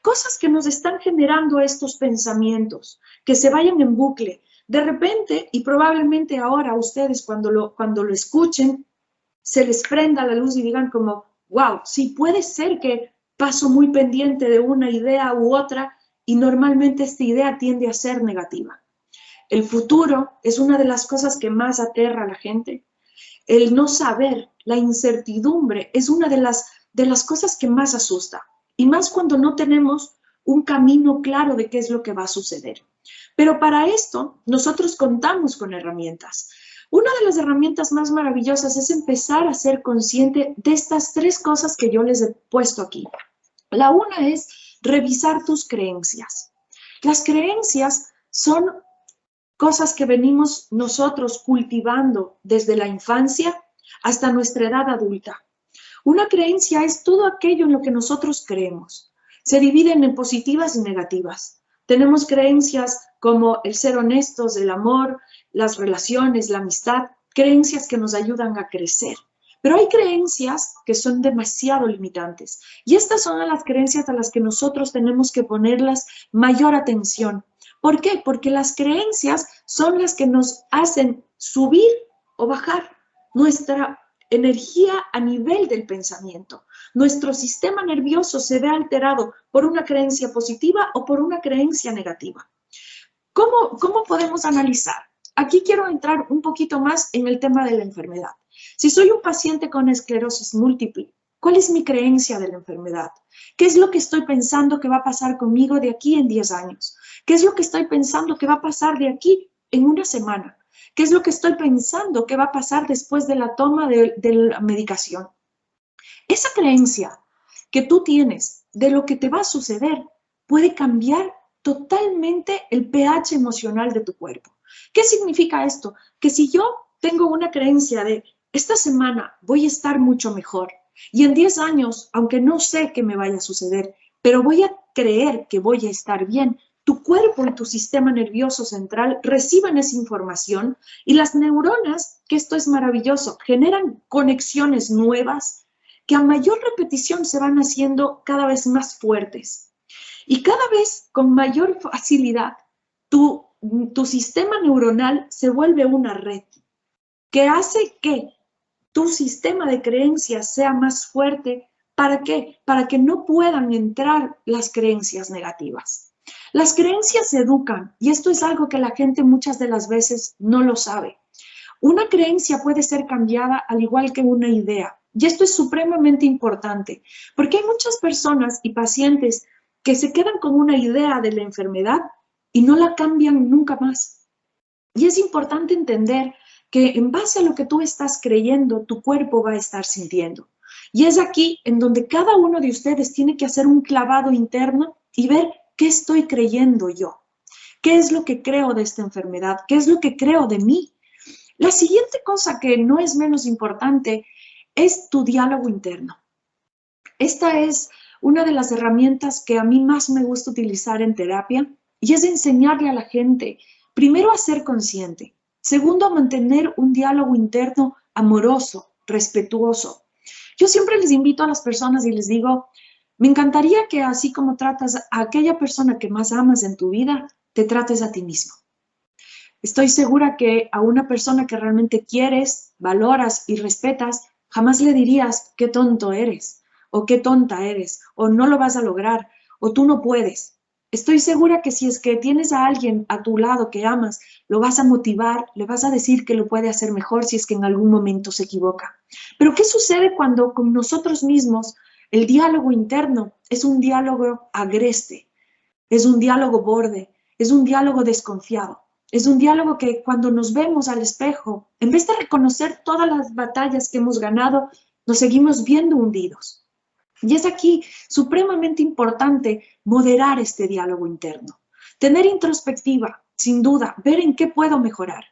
Cosas que nos están generando estos pensamientos, que se vayan en bucle. De repente, y probablemente ahora ustedes cuando lo escuchen, se les prenda la luz y digan como, wow, sí puede ser que paso muy pendiente de una idea u otra y normalmente esta idea tiende a ser negativa. El futuro es una de las cosas que más aterra a la gente. El no saber, la incertidumbre es una de las cosas que más asusta. Y más cuando no tenemos un camino claro de qué es lo que va a suceder. Pero para esto nosotros contamos con herramientas. Una de las herramientas más maravillosas es empezar a ser consciente de estas tres cosas que yo les he puesto aquí. La una es revisar tus creencias. Las creencias son cosas que venimos nosotros cultivando desde la infancia hasta nuestra edad adulta. Una creencia es todo aquello en lo que nosotros creemos. Se dividen en positivas y negativas. Tenemos creencias como el ser honestos, el amor, las relaciones, la amistad, creencias que nos ayudan a crecer. Pero hay creencias que son demasiado limitantes. Y estas son las creencias a las que nosotros tenemos que ponerlas mayor atención. ¿Por qué? Porque las creencias son las que nos hacen subir o bajar nuestra energía a nivel del pensamiento. Nuestro sistema nervioso se ve alterado por una creencia positiva o por una creencia negativa. ¿Cómo podemos analizar? Aquí quiero entrar un poquito más en el tema de la enfermedad. Si soy un paciente con esclerosis múltiple, ¿cuál es mi creencia de la enfermedad? ¿Qué es lo que estoy pensando que va a pasar conmigo de aquí en 10 años? ¿Qué es lo que estoy pensando que va a pasar de aquí en una semana? ¿Qué es lo que estoy pensando que va a pasar después de la toma de la medicación? Esa creencia que tú tienes de lo que te va a suceder puede cambiar totalmente el pH emocional de tu cuerpo. ¿Qué significa esto? Que si yo tengo una creencia de esta semana voy a estar mucho mejor y en 10 años, aunque no sé qué me vaya a suceder, pero voy a creer que voy a estar bien, tu cuerpo y tu sistema nervioso central reciben esa información y las neuronas, que esto es maravilloso, generan conexiones nuevas que a mayor repetición se van haciendo cada vez más fuertes. Y cada vez con mayor facilidad, tu sistema neuronal se vuelve una red que hace que tu sistema de creencias sea más fuerte. ¿Para qué? Para que no puedan entrar las creencias negativas. Las creencias se educan y esto es algo que la gente muchas de las veces no lo sabe. Una creencia puede ser cambiada al igual que una idea. Y esto es supremamente importante porque hay muchas personas y pacientes que se quedan con una idea de la enfermedad y no la cambian nunca más. Y es importante entender que en base a lo que tú estás creyendo, tu cuerpo va a estar sintiendo. Y es aquí en donde cada uno de ustedes tiene que hacer un clavado interno y ver qué estoy creyendo yo. ¿Qué es lo que creo de esta enfermedad? ¿Qué es lo que creo de mí? La siguiente cosa que no es menos importante es tu diálogo interno. Esta es una de las herramientas que a mí más me gusta utilizar en terapia y es enseñarle a la gente, primero, a ser consciente. Segundo, a mantener un diálogo interno amoroso, respetuoso. Yo siempre les invito a las personas y les digo, me encantaría que así como tratas a aquella persona que más amas en tu vida, te trates a ti mismo. Estoy segura que a una persona que realmente quieres, valoras y respetas, jamás le dirías qué tonto eres, o qué tonta eres, o no lo vas a lograr, o tú no puedes. Estoy segura que si es que tienes a alguien a tu lado que amas, lo vas a motivar, le vas a decir que lo puede hacer mejor si es que en algún momento se equivoca. Pero ¿qué sucede cuando con nosotros mismos el diálogo interno es un diálogo agreste, es un diálogo borde, es un diálogo desconfiado? Es un diálogo que cuando nos vemos al espejo, en vez de reconocer todas las batallas que hemos ganado, nos seguimos viendo hundidos. Y es aquí supremamente importante moderar este diálogo interno. Tener introspectiva, sin duda, ver en qué puedo mejorar,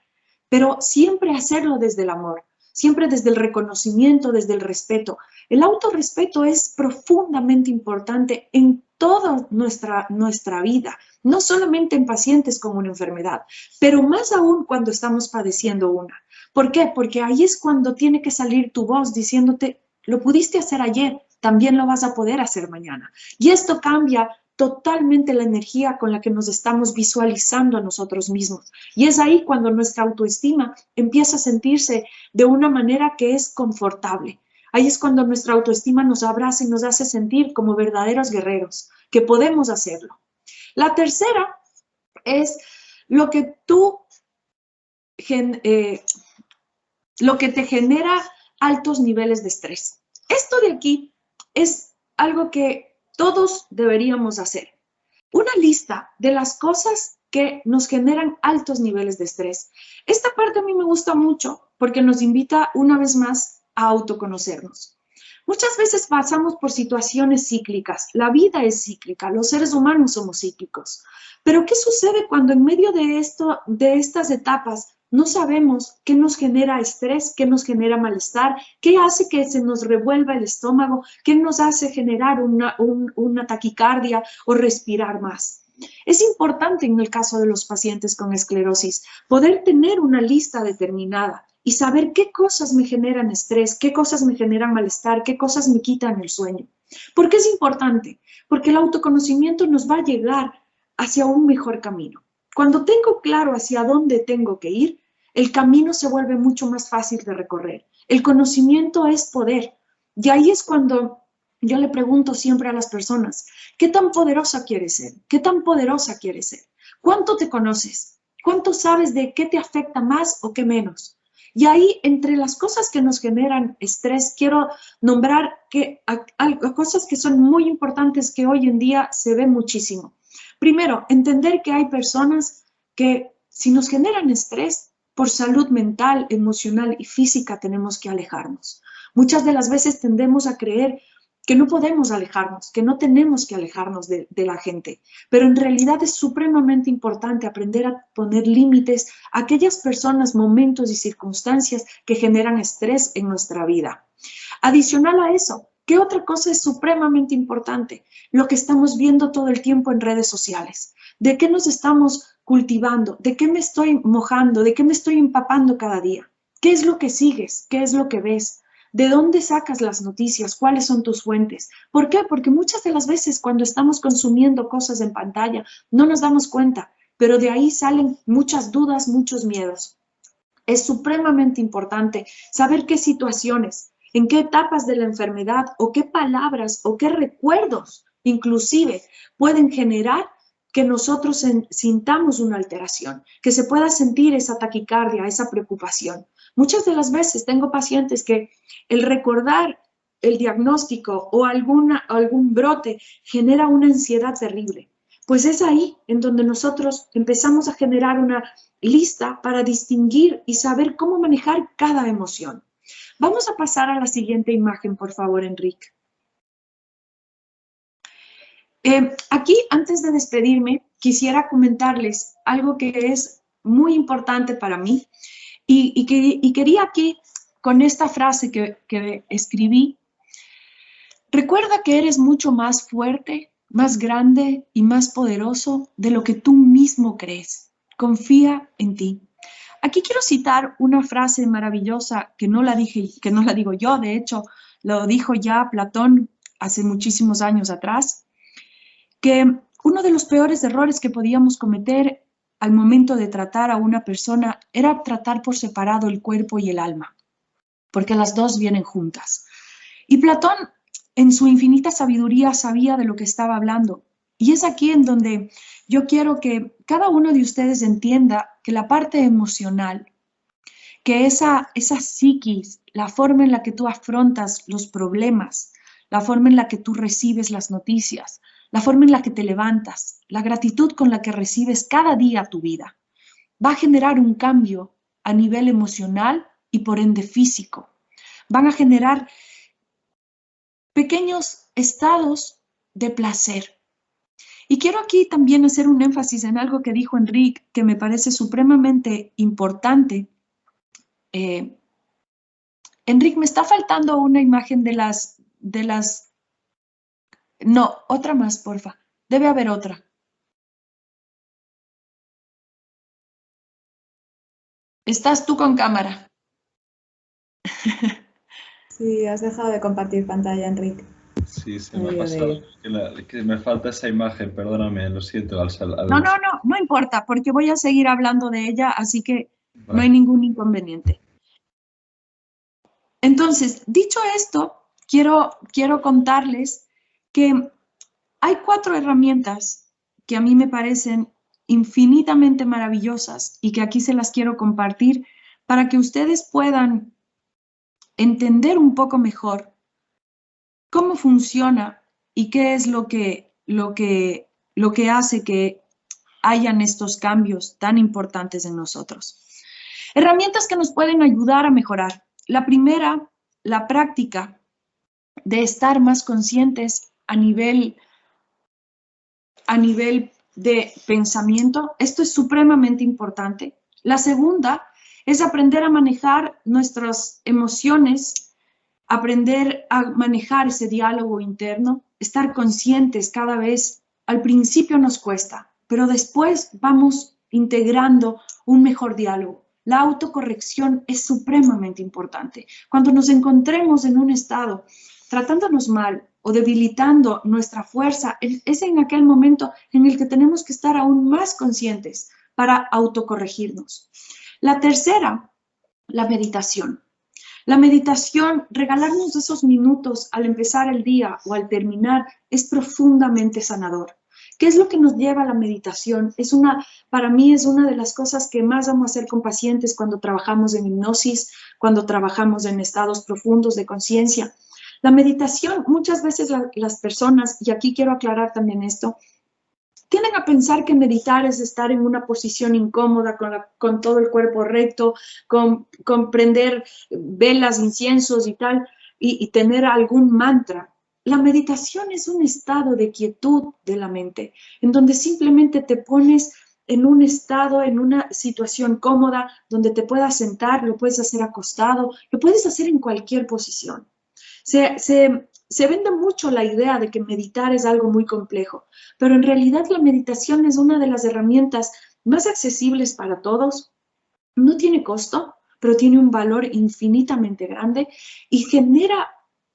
pero siempre hacerlo desde el amor, siempre desde el reconocimiento, desde el respeto. El autorrespeto es profundamente importante en toda nuestra vida, no solamente en pacientes con una enfermedad, pero más aún cuando estamos padeciendo una. ¿Por qué? Porque ahí es cuando tiene que salir tu voz diciéndote, lo pudiste hacer ayer, también lo vas a poder hacer mañana. Y esto cambia totalmente la energía con la que nos estamos visualizando a nosotros mismos. Y es ahí cuando nuestra autoestima empieza a sentirse de una manera que es confortable. Ahí es cuando nuestra autoestima nos abraza y nos hace sentir como verdaderos guerreros, que podemos hacerlo. La tercera es lo que te genera altos niveles de estrés. Esto de aquí es algo que todos deberíamos hacer. Una lista de las cosas que nos generan altos niveles de estrés. Esta parte a mí me gusta mucho porque nos invita una vez más a autoconocernos. Muchas veces pasamos por situaciones cíclicas. La vida es cíclica, los seres humanos somos cíclicos. Pero ¿qué sucede cuando en medio de estas etapas no sabemos qué nos genera estrés, qué nos genera malestar, qué hace que se nos revuelva el estómago, qué nos hace generar una taquicardia o respirar más? Es importante en el caso de los pacientes con esclerosis poder tener una lista determinada y saber qué cosas me generan estrés, qué cosas me generan malestar, qué cosas me quitan el sueño. ¿Por qué es importante? Porque el autoconocimiento nos va a llegar hacia un mejor camino. Cuando tengo claro hacia dónde tengo que ir, el camino se vuelve mucho más fácil de recorrer. El conocimiento es poder. Y ahí es cuando yo le pregunto siempre a las personas, ¿qué tan poderosa quieres ser? ¿Qué tan poderosa quieres ser? ¿Cuánto te conoces? ¿Cuánto sabes de qué te afecta más o qué menos? Y ahí, entre las cosas que nos generan estrés, quiero nombrar cosas que son muy importantes que hoy en día se ven muchísimo. Primero, entender que hay personas que si nos generan estrés, por salud mental, emocional y física tenemos que alejarnos. Muchas de las veces tendemos a creer que no podemos alejarnos, que no tenemos que alejarnos de la gente, pero en realidad es supremamente importante aprender a poner límites a aquellas personas, momentos y circunstancias que generan estrés en nuestra vida. Adicional a eso, ¿Qué otra cosa es supremamente importante? Lo que estamos viendo todo el tiempo en redes sociales. ¿De qué nos estamos cultivando? ¿De qué me estoy mojando? ¿De qué me estoy empapando cada día? ¿Qué es lo que sigues? ¿Qué es lo que ves? ¿De dónde sacas las noticias? ¿Cuáles son tus fuentes? ¿Por qué? Porque muchas de las veces cuando estamos consumiendo cosas en pantalla no nos damos cuenta, pero de ahí salen muchas dudas, muchos miedos. Es supremamente importante saber qué situaciones, en qué etapas de la enfermedad o qué palabras o qué recuerdos inclusive pueden generar que nosotros sintamos una alteración, que se pueda sentir esa taquicardia, esa preocupación. Muchas de las veces tengo pacientes que el recordar el diagnóstico o algún brote genera una ansiedad terrible. Pues es ahí en donde nosotros empezamos a generar una lista para distinguir y saber cómo manejar cada emoción. Vamos a pasar a la siguiente imagen, por favor, Enrique. Aquí, antes de despedirme, quisiera comentarles algo que es muy importante para mí y quería aquí, con esta frase que escribí, recuerda que eres mucho más fuerte, más grande y más poderoso de lo que tú mismo crees. Confía en ti. Aquí quiero citar una frase maravillosa que no la digo yo, de hecho, lo dijo ya Platón hace muchísimos años atrás, que uno de los peores errores que podíamos cometer al momento de tratar a una persona era tratar por separado el cuerpo y el alma, porque las dos vienen juntas. Y Platón, en su infinita sabiduría, sabía de lo que estaba hablando. Y es aquí en donde yo quiero que cada uno de ustedes entienda que la parte emocional, que esa psiquis, la forma en la que tú afrontas los problemas, la forma en la que tú recibes las noticias, la forma en la que te levantas, la gratitud con la que recibes cada día tu vida, va a generar un cambio a nivel emocional y por ende físico. Van a generar pequeños estados de placer. Y quiero aquí también hacer un énfasis en algo que dijo Enrique, que me parece supremamente importante. Enrique, me está faltando una imagen de las... No, otra más, porfa. Debe haber otra. Estás tú con cámara. Sí, has dejado de compartir pantalla, Enrique. Sí, se me ha pasado. Que me falta esa imagen, perdóname, lo siento. No importa, porque voy a seguir hablando de ella, así que Vale. no hay ningún inconveniente. Entonces, dicho esto, quiero contarles que hay 4 herramientas que a mí me parecen infinitamente maravillosas y que aquí se las quiero compartir para que ustedes puedan entender un poco mejor cómo funciona y qué es lo que hace que hayan estos cambios tan importantes en nosotros. Herramientas que nos pueden ayudar a mejorar. La primera, la práctica de estar más conscientes a nivel de pensamiento. Esto es supremamente importante. La segunda es aprender a manejar nuestras emociones, aprender a manejar ese diálogo interno, estar conscientes cada vez. Al principio nos cuesta, pero después vamos integrando un mejor diálogo. La autocorrección es supremamente importante. Cuando nos encontremos en un estado tratándonos mal o debilitando nuestra fuerza, es en aquel momento en el que tenemos que estar aún más conscientes para autocorregirnos. La tercera, la meditación. La meditación, regalarnos esos minutos al empezar el día o al terminar, es profundamente sanador. ¿Qué es lo que nos lleva a la meditación? Para mí es una de las cosas que más vamos a hacer con pacientes cuando trabajamos en hipnosis, cuando trabajamos en estados profundos de conciencia. La meditación, muchas veces las personas, y aquí quiero aclarar también esto, tienden a pensar que meditar es estar en una posición incómoda, con todo el cuerpo recto, con prender velas, inciensos y tal, y tener algún mantra. La meditación es un estado de quietud de la mente, en donde simplemente te pones en un estado, en una situación cómoda, donde te puedas sentar, lo puedes hacer acostado, lo puedes hacer en cualquier posición. Se se vende mucho la idea de que meditar es algo muy complejo, pero en realidad la meditación es una de las herramientas más accesibles para todos. No tiene costo, pero tiene un valor infinitamente grande y genera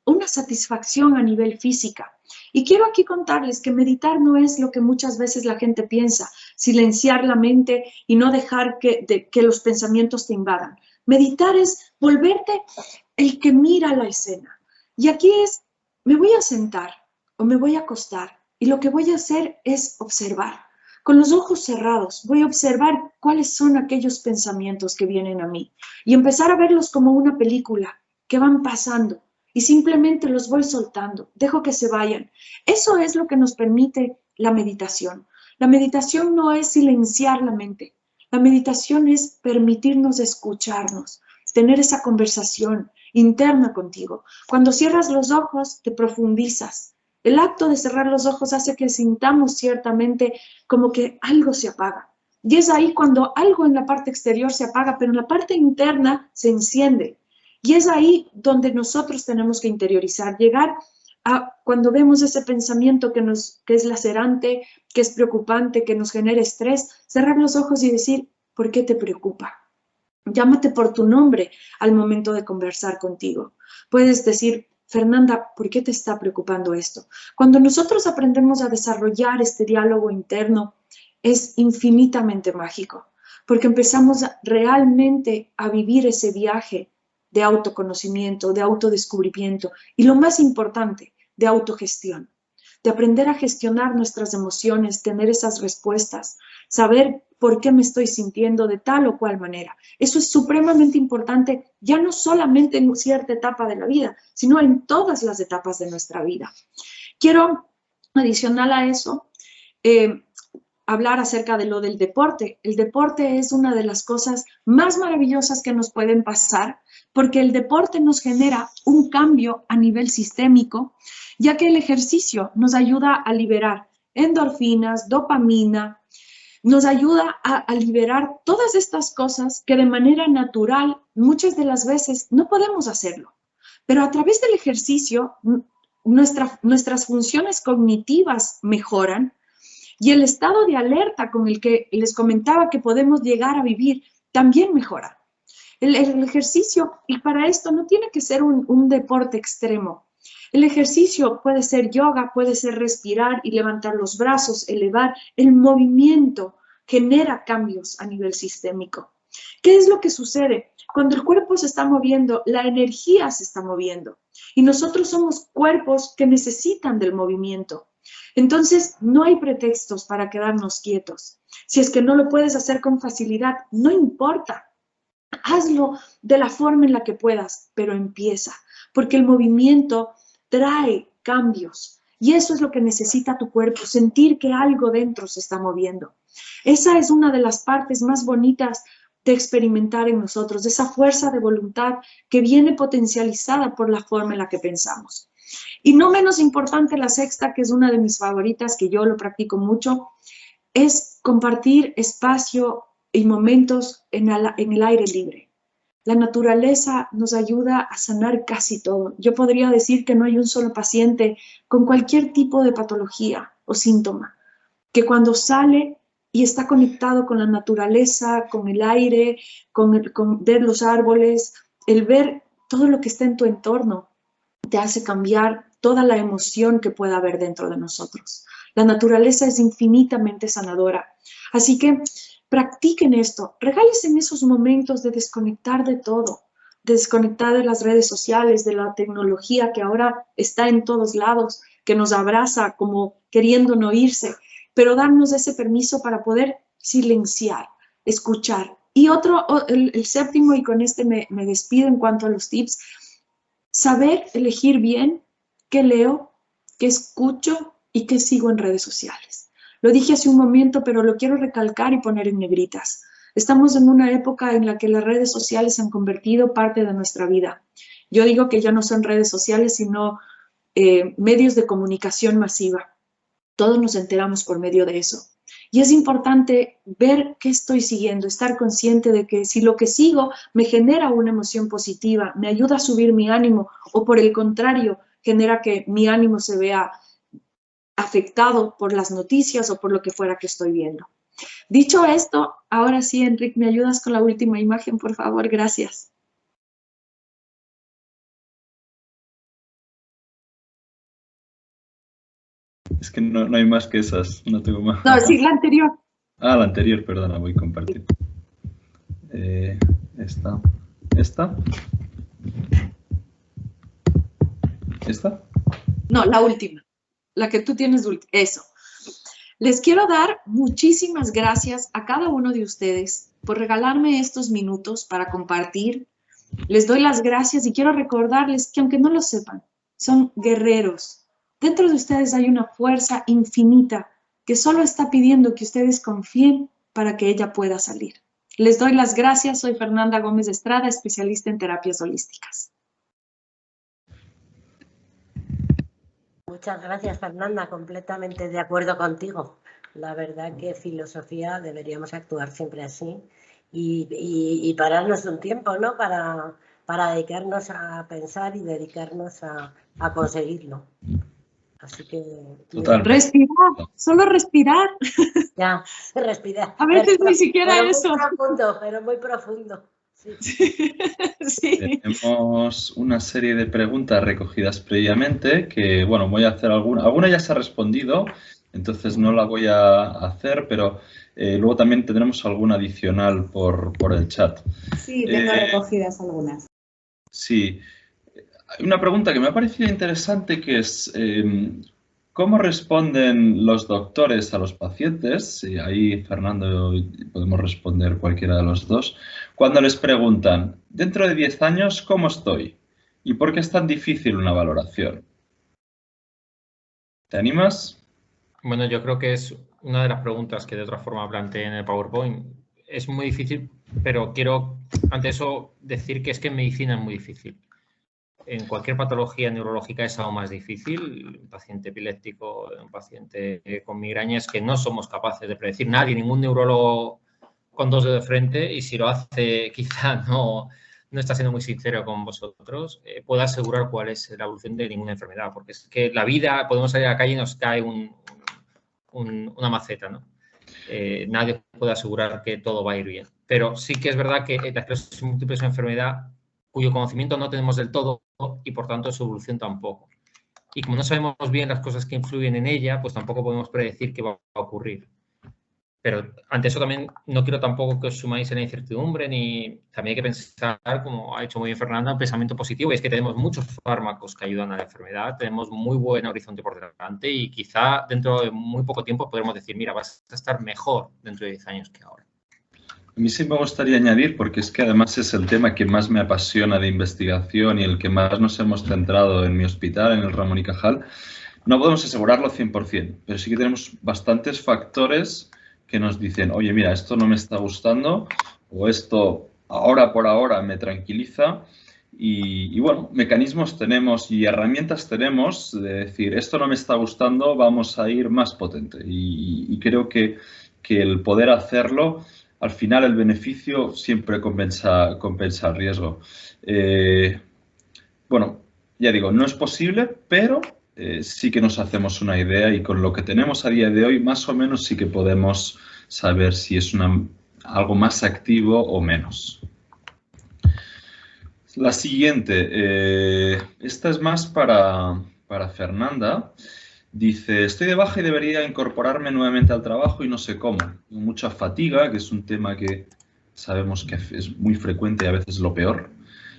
una satisfacción a nivel física. Y quiero aquí contarles que meditar no es lo que muchas veces la gente piensa, silenciar la mente y no dejar que los pensamientos te invadan. Meditar es volverte el que mira la escena. Y aquí es, me voy a sentar o me voy a acostar y lo que voy a hacer es observar. Con los ojos cerrados voy a observar cuáles son aquellos pensamientos que vienen a mí y empezar a verlos como una película que van pasando y simplemente los voy soltando, dejo que se vayan. Eso es lo que nos permite la meditación. La meditación no es silenciar la mente. La meditación es permitirnos escucharnos, tener esa conversación interna contigo. Cuando cierras los ojos, te profundizas. El acto de cerrar los ojos hace que sintamos ciertamente como que algo se apaga. Y es ahí cuando algo en la parte exterior se apaga, pero en la parte interna se enciende. Y es ahí donde nosotros tenemos que interiorizar, llegar a cuando vemos ese pensamiento que es lacerante, que es preocupante, que nos genera estrés, cerrar los ojos y decir, ¿por qué te preocupa? Llámate por tu nombre al momento de conversar contigo. Puedes decir, Fernanda, ¿por qué te está preocupando esto? Cuando nosotros aprendemos a desarrollar este diálogo interno, es infinitamente mágico, porque empezamos realmente a vivir ese viaje de autoconocimiento, de autodescubrimiento y lo más importante, de autogestión, de aprender a gestionar nuestras emociones, tener esas respuestas, saber por qué me estoy sintiendo de tal o cual manera. Eso es supremamente importante, ya no solamente en cierta etapa de la vida, sino en todas las etapas de nuestra vida. Quiero, adicional a eso, hablar acerca de lo del deporte. El deporte es una de las cosas más maravillosas que nos pueden pasar, porque el deporte nos genera un cambio a nivel sistémico, ya que el ejercicio nos ayuda a liberar endorfinas, dopamina, nos ayuda a liberar todas estas cosas que de manera natural muchas de las veces no podemos hacerlo. Pero a través del ejercicio nuestras funciones cognitivas mejoran y el estado de alerta con el que les comentaba que podemos llegar a vivir también mejora. El ejercicio, y para esto no tiene que ser un deporte extremo. El ejercicio puede ser yoga, puede ser respirar y levantar los brazos, elevar. El movimiento genera cambios a nivel sistémico. ¿Qué es lo que sucede? Cuando el cuerpo se está moviendo, la energía se está moviendo. Y nosotros somos cuerpos que necesitan del movimiento. Entonces, no hay pretextos para quedarnos quietos. Si es que no lo puedes hacer con facilidad, no importa. Hazlo de la forma en la que puedas, pero empieza, porque el movimiento trae cambios y eso es lo que necesita tu cuerpo, sentir que algo dentro se está moviendo. Esa es una de las partes más bonitas de experimentar en nosotros, esa fuerza de voluntad que viene potencializada por la forma en la que pensamos. Y no menos importante, la sexta, que es una de mis favoritas, que yo lo practico mucho, es compartir espacio y momentos en el aire libre. La naturaleza nos ayuda a sanar casi todo. Yo podría decir que no hay un solo paciente con cualquier tipo de patología o síntoma que cuando sale y está conectado con la naturaleza, con el aire, con ver los árboles, el ver todo lo que está en tu entorno, te hace cambiar toda la emoción que pueda haber dentro de nosotros. La naturaleza es infinitamente sanadora. Así que practiquen esto, regálense en esos momentos de desconectar de todo, de desconectar de las redes sociales, de la tecnología que ahora está en todos lados, que nos abraza como queriendo no irse, pero darnos ese permiso para poder silenciar, escuchar. Y el séptimo, y con este me despido en cuanto a los tips, saber elegir bien qué leo, qué escucho y qué sigo en redes sociales. Lo dije hace un momento, pero lo quiero recalcar y poner en negritas. Estamos en una época en la que las redes sociales se han convertido parte de nuestra vida. Yo digo que ya no son redes sociales, sino medios de comunicación masiva. Todos nos enteramos por medio de eso. Y es importante ver qué estoy siguiendo, estar consciente de que si lo que sigo me genera una emoción positiva, me ayuda a subir mi ánimo o por el contrario, genera que mi ánimo se vea afectado por las noticias o por lo que fuera que estoy viendo. Dicho esto, ahora sí, Enrique, ¿me ayudas con la última imagen, por favor? Gracias. Es que no hay más que esas, no tengo más. No, sí, la anterior. Ah, la anterior, perdona, voy a compartir. Esta. ¿Esta? ¿Esta? No, la última. La que tú tienes, eso. Les quiero dar muchísimas gracias a cada uno de ustedes por regalarme estos minutos para compartir. Les doy las gracias y quiero recordarles que aunque no lo sepan, son guerreros. Dentro de ustedes hay una fuerza infinita que solo está pidiendo que ustedes confíen para que ella pueda salir. Les doy las gracias. Soy Fernanda Gómez Estrada, especialista en terapias holísticas. Muchas gracias, Fernanda, completamente de acuerdo contigo. La verdad que filosofía deberíamos actuar siempre así y pararnos un tiempo, ¿no? Para dedicarnos a pensar y dedicarnos a conseguirlo. Así que... Total. Respirar, solo respirar. Ya, respirar. A veces ni siquiera pero eso. Muy profundo, pero muy profundo. Sí. Sí. Tenemos una serie de preguntas recogidas previamente que, bueno, voy a hacer alguna. Alguna ya se ha respondido, entonces no la voy a hacer, pero luego también tendremos alguna adicional por el chat. Sí, tengo recogidas algunas. Sí. Hay una pregunta que me ha parecido interesante que es ¿cómo responden los doctores a los pacientes? Y ahí, Fernando, podemos responder cualquiera de los dos. Cuando les preguntan, dentro de 10 años, ¿cómo estoy? ¿Y por qué es tan difícil una valoración? ¿Te animas? Bueno, yo creo que es una de las preguntas que de otra forma planteé en el PowerPoint. Es muy difícil, pero quiero, ante eso, decir que es que en medicina es muy difícil. En cualquier patología neurológica es aún más difícil. Un paciente epiléptico, un paciente con migrañas que no somos capaces de predecir. Nadie, ningún neurólogo con dos dedos de frente, y si lo hace quizá no está siendo muy sincero con vosotros, puede asegurar cuál es la evolución de ninguna enfermedad. Porque es que la vida, podemos salir a la calle y nos cae una maceta, ¿no? Nadie puede asegurar que todo va a ir bien. Pero sí que es verdad que la esclerosis múltiple es una enfermedad cuyo conocimiento no tenemos del todo y, por tanto, su evolución tampoco. Y como no sabemos bien las cosas que influyen en ella, pues tampoco podemos predecir qué va a ocurrir. Pero ante eso también no quiero tampoco que os sumáis en la incertidumbre, ni también hay que pensar, como ha hecho muy bien Fernanda, un pensamiento positivo, y es que tenemos muchos fármacos que ayudan a la enfermedad, tenemos muy buen horizonte por delante y quizá dentro de muy poco tiempo podremos decir, mira, vas a estar mejor dentro de 10 años que ahora. A mí sí me gustaría añadir, porque es que además es el tema que más me apasiona de investigación y el que más nos hemos centrado en mi hospital, en el Ramón y Cajal. No podemos asegurarlo 100%, pero sí que tenemos bastantes factores que nos dicen, oye, mira, esto no me está gustando o esto ahora por ahora me tranquiliza. Y bueno, mecanismos tenemos y herramientas tenemos de decir, esto no me está gustando, vamos a ir más potente. Y creo que el poder hacerlo, al final el beneficio siempre compensa el riesgo. Bueno, ya digo, no es posible, pero sí que nos hacemos una idea y con lo que tenemos a día de hoy, más o menos sí que podemos saber si es algo más activo o menos. La siguiente, esta es más para Fernanda. Dice, estoy de baja y debería incorporarme nuevamente al trabajo y no sé cómo. Mucha fatiga, que es un tema que sabemos que es muy frecuente y a veces lo peor.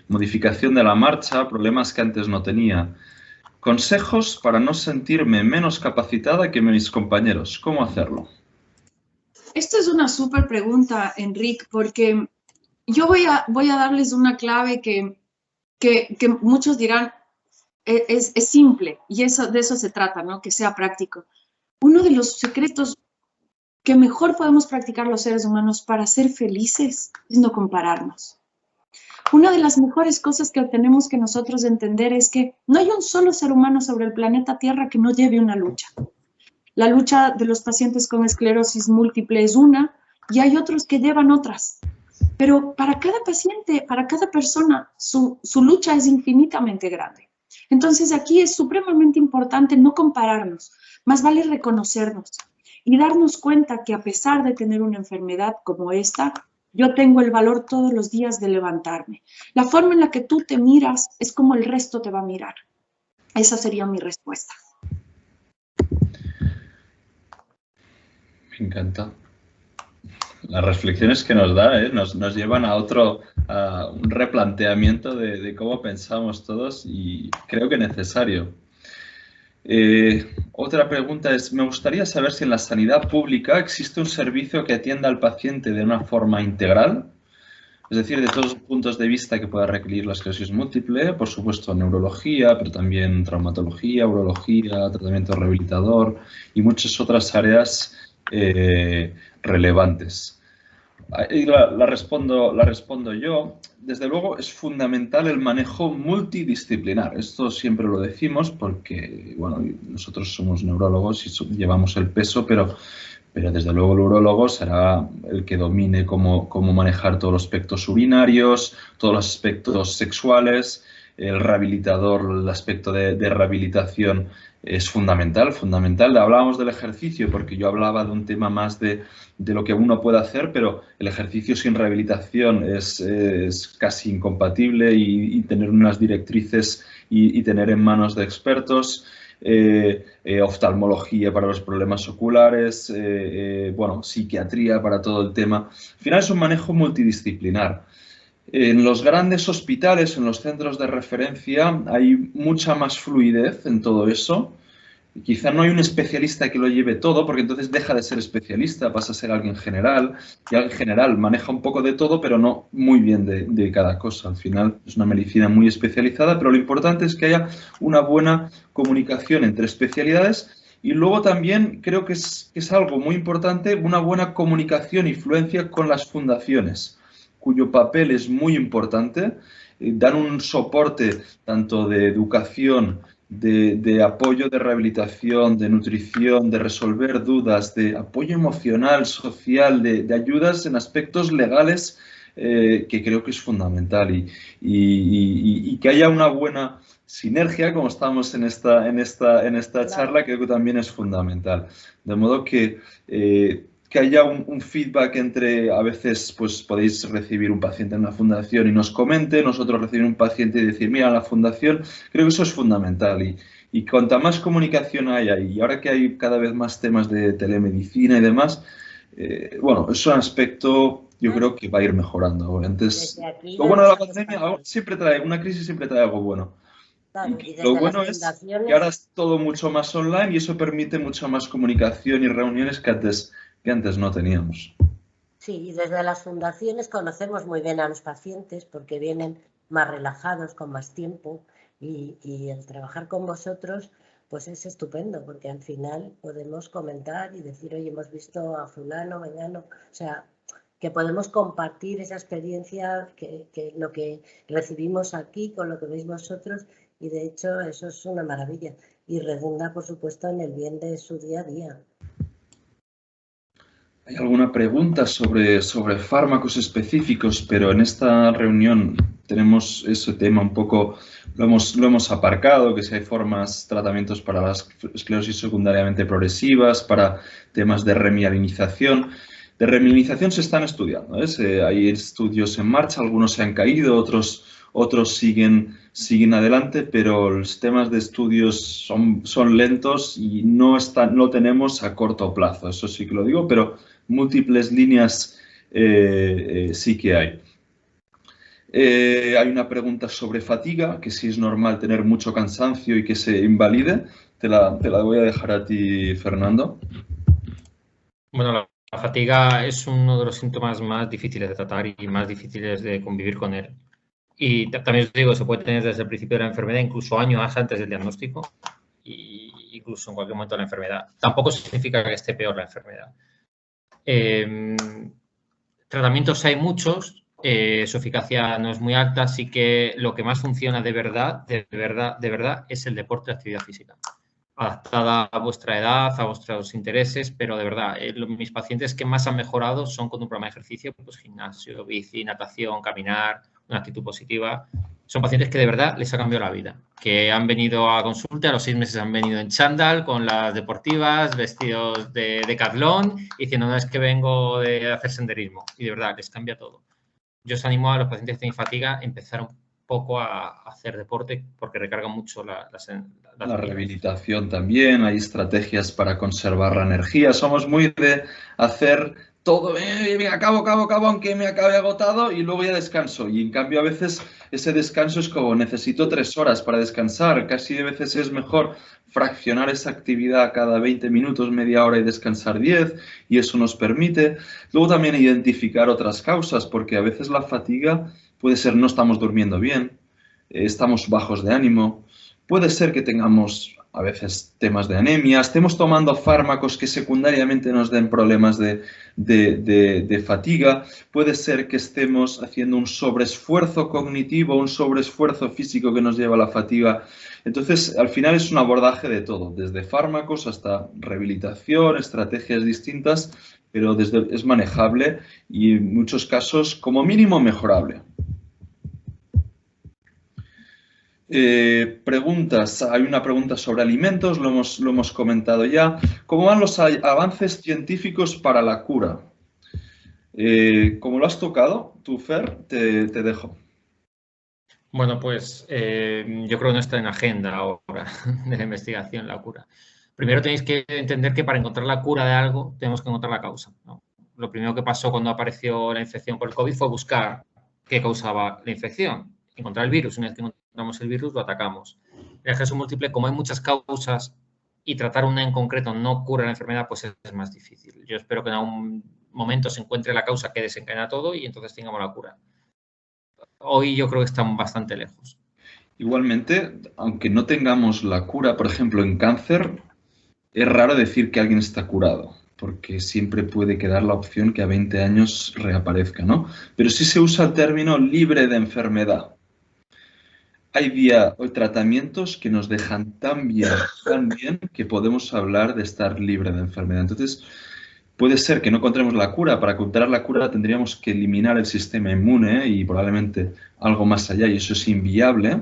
Modificación de la marcha, problemas que antes no tenía. Consejos para no sentirme menos capacitada que mis compañeros. ¿Cómo hacerlo? Esto es una súper pregunta, Enrique, porque yo voy a darles una clave que muchos dirán, es simple, y de eso se trata, ¿no? Que sea práctico. Uno de los secretos que mejor podemos practicar los seres humanos para ser felices es no compararnos. Una de las mejores cosas que tenemos que nosotros entender es que no hay un solo ser humano sobre el planeta Tierra que no lleve una lucha. La lucha de los pacientes con esclerosis múltiple es una, y hay otros que llevan otras. Pero para cada paciente, para cada persona, su lucha es infinitamente grande. Entonces aquí es supremamente importante no compararnos, más vale reconocernos y darnos cuenta que a pesar de tener una enfermedad como esta, yo tengo el valor todos los días de levantarme. La forma en la que tú te miras es como el resto te va a mirar. Esa sería mi respuesta. Me encanta. Las reflexiones que nos da, nos llevan a un replanteamiento de cómo pensamos todos y creo que necesario. Otra pregunta es, me gustaría saber si en la sanidad pública existe un servicio que atienda al paciente de una forma integral, es decir, de todos los puntos de vista que pueda requerir la esclerosis múltiple, por supuesto neurología, pero también traumatología, urología, tratamiento rehabilitador y muchas otras áreas relevantes. Y la respondo yo. Desde luego es fundamental el manejo multidisciplinar. Esto siempre lo decimos porque, bueno, nosotros somos neurólogos y llevamos el peso, pero desde luego el urólogo será el que domine cómo manejar todos los aspectos urinarios, todos los aspectos sexuales. El rehabilitador, el aspecto de rehabilitación es fundamental. Hablábamos del ejercicio porque yo hablaba de un tema más de lo que uno puede hacer, pero el ejercicio sin rehabilitación es casi incompatible y tener unas directrices y tener en manos de expertos. Oftalmología para los problemas oculares, bueno, psiquiatría para todo el tema. Al final es un manejo multidisciplinar. En los grandes hospitales, en los centros de referencia, hay mucha más fluidez en todo eso. Quizá no hay un especialista que lo lleve todo, porque entonces deja de ser especialista, pasa a ser alguien general, y alguien general maneja un poco de todo, pero no muy bien de cada cosa. Al final es una medicina muy especializada, pero lo importante es que haya una buena comunicación entre especialidades y luego también creo que es algo muy importante, una buena comunicación y fluencia con las fundaciones, cuyo papel es muy importante, dan un soporte tanto de educación, de apoyo de rehabilitación, de nutrición, de resolver dudas, de apoyo emocional, social, de ayudas en aspectos legales que creo que es fundamental y que haya una buena sinergia, como estamos en esta charla, creo que también es fundamental. De modo que haya un feedback entre, a veces pues podéis recibir un paciente en una fundación y nos comente, nosotros recibir un paciente y decir, mira, la fundación, creo que eso es fundamental y cuanta más comunicación haya y ahora que hay cada vez más temas de telemedicina y demás, bueno, es un aspecto yo creo que va a ir mejorando. Antes, lo bueno de la pandemia siempre trae, una crisis siempre trae algo bueno. Claro, y lo bueno es que ahora es todo mucho más online y eso permite mucha más comunicación y reuniones que antes no teníamos. Sí, y desde las fundaciones conocemos muy bien a los pacientes porque vienen más relajados, con más tiempo y el trabajar con vosotros pues es estupendo porque al final podemos comentar y decir, oye, hemos visto a fulano, mengano, o sea, que podemos compartir esa experiencia, que lo que recibimos aquí con lo que veis vosotros y de hecho eso es una maravilla y redunda por supuesto en el bien de su día a día. Hay alguna pregunta sobre fármacos específicos, pero en esta reunión tenemos ese tema un poco, lo hemos aparcado, que si hay tratamientos para las esclerosis secundariamente progresivas, para temas de remielinización. De remielinización se están estudiando, hay estudios en marcha, algunos se han caído, otros siguen adelante, pero los temas de estudios son lentos y no tenemos a corto plazo, eso sí que lo digo, pero múltiples líneas sí que hay. Hay una pregunta sobre fatiga, que si es normal tener mucho cansancio y que se invalide. Te la voy a dejar a ti, Fernando. Bueno, la fatiga es uno de los síntomas más difíciles de tratar y más difíciles de convivir con él. Y también os digo, se puede tener desde el principio de la enfermedad, incluso años antes del diagnóstico, e incluso en cualquier momento de la enfermedad. Tampoco significa que esté peor la enfermedad. Tratamientos hay muchos, su eficacia no es muy alta, así que lo que más funciona de verdad es el deporte de actividad física, adaptada a vuestra edad, a vuestros intereses, pero de verdad, mis pacientes que más han mejorado son con un programa de ejercicio, pues gimnasio, bici, natación, caminar, una actitud positiva, son pacientes que de verdad les ha cambiado la vida, que han venido a consulta, a los 6 meses han venido en chándal, con las deportivas, vestidos de decathlon, y diciendo, no, es que vengo de hacer senderismo, y de verdad les cambia todo. Yo os animo a los pacientes que tienen fatiga a empezar un poco a hacer deporte porque recarga mucho la rehabilitación también, hay estrategias para conservar la energía. Somos muy de hacer todo, venga, acabo, aunque me acabe agotado y luego ya descanso. Y en cambio a veces ese descanso es como necesito 3 horas para descansar. Casi a veces es mejor fraccionar esa actividad cada 20 minutos, media hora y descansar 10, y eso nos permite. Luego también identificar otras causas, porque a veces la fatiga puede ser no estamos durmiendo bien, estamos bajos de ánimo, puede ser que tengamos a veces temas de anemia, estemos tomando fármacos que secundariamente nos den problemas de fatiga, puede ser que estemos haciendo un sobreesfuerzo cognitivo, un sobreesfuerzo físico que nos lleva a la fatiga. Entonces, al final es un abordaje de todo, desde fármacos hasta rehabilitación, estrategias distintas, pero es manejable y en muchos casos, como mínimo, mejorable. Preguntas. Hay una pregunta sobre alimentos, lo hemos comentado ya. ¿Cómo van los avances científicos para la cura? Como lo has tocado, tú, Fer, te dejo. Bueno, pues yo creo que no está en agenda ahora de la investigación la cura. Primero tenéis que entender que para encontrar la cura de algo tenemos que encontrar la causa, ¿no? Lo primero que pasó cuando apareció la infección por el COVID fue buscar qué causaba la infección. Encontrar el virus. Una vez que encontramos el virus, lo atacamos. En el esclerosis múltiple, como hay muchas causas y tratar una en concreto no cura la enfermedad, pues es más difícil. Yo espero que en algún momento se encuentre la causa que desencadena todo y entonces tengamos la cura. Hoy yo creo que están bastante lejos. Igualmente, aunque no tengamos la cura, por ejemplo, en cáncer, es raro decir que alguien está curado, porque siempre puede quedar la opción que a 20 años reaparezca, ¿no? Pero sí se usa el término libre de enfermedad. Hay tratamientos que nos dejan tan bien que podemos hablar de estar libre de enfermedad. Entonces, puede ser que no encontremos la cura. Para encontrar la cura tendríamos que eliminar el sistema inmune y probablemente algo más allá, y eso es inviable,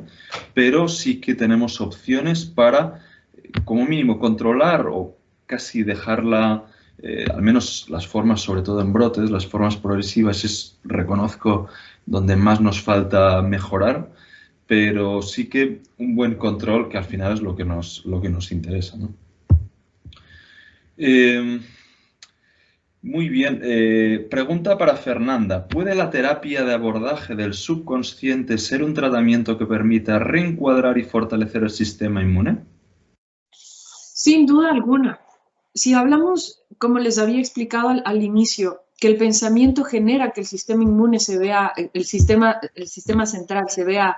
pero sí que tenemos opciones para, como mínimo, controlar o casi dejarla, al menos las formas, sobre todo en brotes, las formas progresivas, reconozco donde más nos falta mejorar, pero sí que un buen control, que al final es lo que nos interesa, ¿no? Muy bien. Pregunta para Fernanda. ¿Puede la terapia de abordaje del subconsciente ser un tratamiento que permita reencuadrar y fortalecer el sistema inmune? Sin duda alguna. Si hablamos, como les había explicado al inicio, que el pensamiento genera que el sistema inmune se vea, el sistema central se vea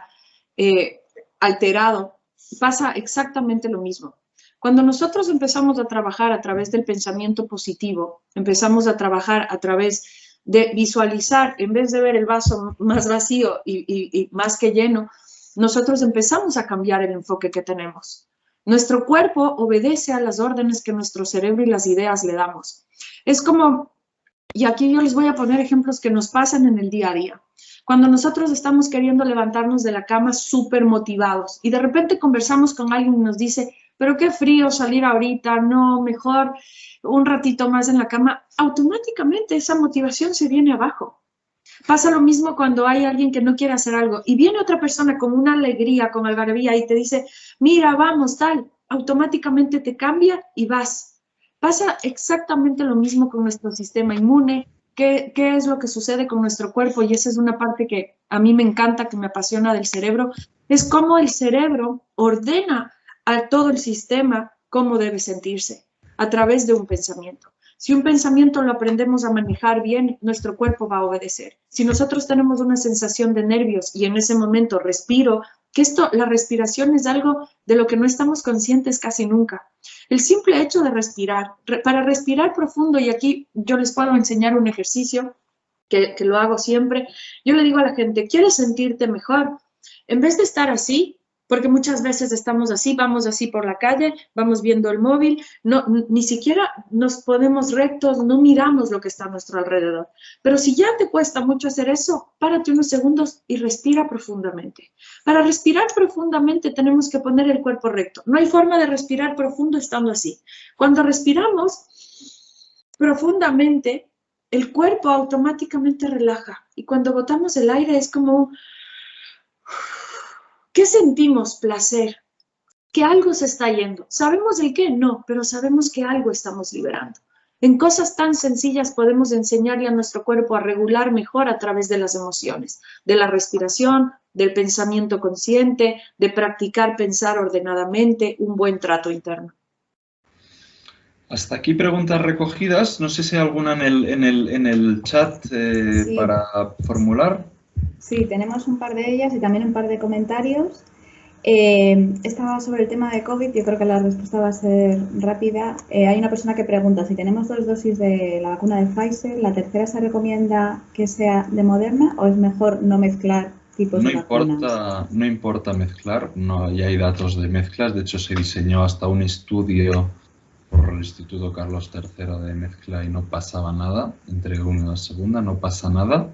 alterado, pasa exactamente lo mismo. Cuando nosotros empezamos a trabajar a través del pensamiento positivo, empezamos a trabajar a través de visualizar, en vez de ver el vaso más vacío y más que lleno, nosotros empezamos a cambiar el enfoque que tenemos. Nuestro cuerpo obedece a las órdenes que nuestro cerebro y las ideas le damos. Es como, y aquí yo les voy a poner ejemplos que nos pasan en el día a día. Cuando nosotros estamos queriendo levantarnos de la cama súper motivados y de repente conversamos con alguien y nos dice, pero qué frío salir ahorita, no, mejor un ratito más en la cama, automáticamente esa motivación se viene abajo. Pasa lo mismo cuando hay alguien que no quiere hacer algo y viene otra persona con una alegría, con algarabía y te dice, mira, vamos, tal, automáticamente te cambia y vas. Pasa exactamente lo mismo con nuestro sistema inmune. ¿Qué es lo que sucede con nuestro cuerpo? Y esa es una parte que a mí me encanta, que me apasiona del cerebro, es cómo el cerebro ordena a todo el sistema cómo debe sentirse a través de un pensamiento. Si un pensamiento lo aprendemos a manejar bien, nuestro cuerpo va a obedecer. Si nosotros tenemos una sensación de nervios y en ese momento respiro, que la respiración es algo de lo que no estamos conscientes casi nunca. El simple hecho de respirar, para respirar profundo, y aquí yo les puedo enseñar un ejercicio que lo hago siempre, yo le digo a la gente, ¿quieres sentirte mejor? En vez de estar así, porque muchas veces estamos así, vamos así por la calle, vamos viendo el móvil, ni siquiera nos ponemos rectos, no miramos lo que está a nuestro alrededor. Pero si ya te cuesta mucho hacer eso, párate unos segundos y respira profundamente. Para respirar profundamente tenemos que poner el cuerpo recto. No hay forma de respirar profundo estando así. Cuando respiramos profundamente, el cuerpo automáticamente relaja. Y cuando botamos el aire es como... ¿Qué sentimos? Placer. Que algo se está yendo. ¿Sabemos el qué? No, pero sabemos que algo estamos liberando. En cosas tan sencillas podemos enseñarle a nuestro cuerpo a regular mejor a través de las emociones, de la respiración, del pensamiento consciente, de practicar pensar ordenadamente, un buen trato interno. Hasta aquí preguntas recogidas. No sé si hay alguna en el chat Sí. para formular. Sí, tenemos un par de ellas y también un par de comentarios. Esta va sobre el tema de COVID, yo creo que la respuesta va a ser rápida. Hay una persona que pregunta, si tenemos 2 dosis de la vacuna de Pfizer, ¿la tercera se recomienda que sea de Moderna o es mejor no mezclar tipos de vacunas? No importa mezclar, no, ya hay datos de mezclas. De hecho, se diseñó hasta un estudio por el Instituto Carlos III de mezcla y no pasaba nada. Entre una y la segunda no pasa nada.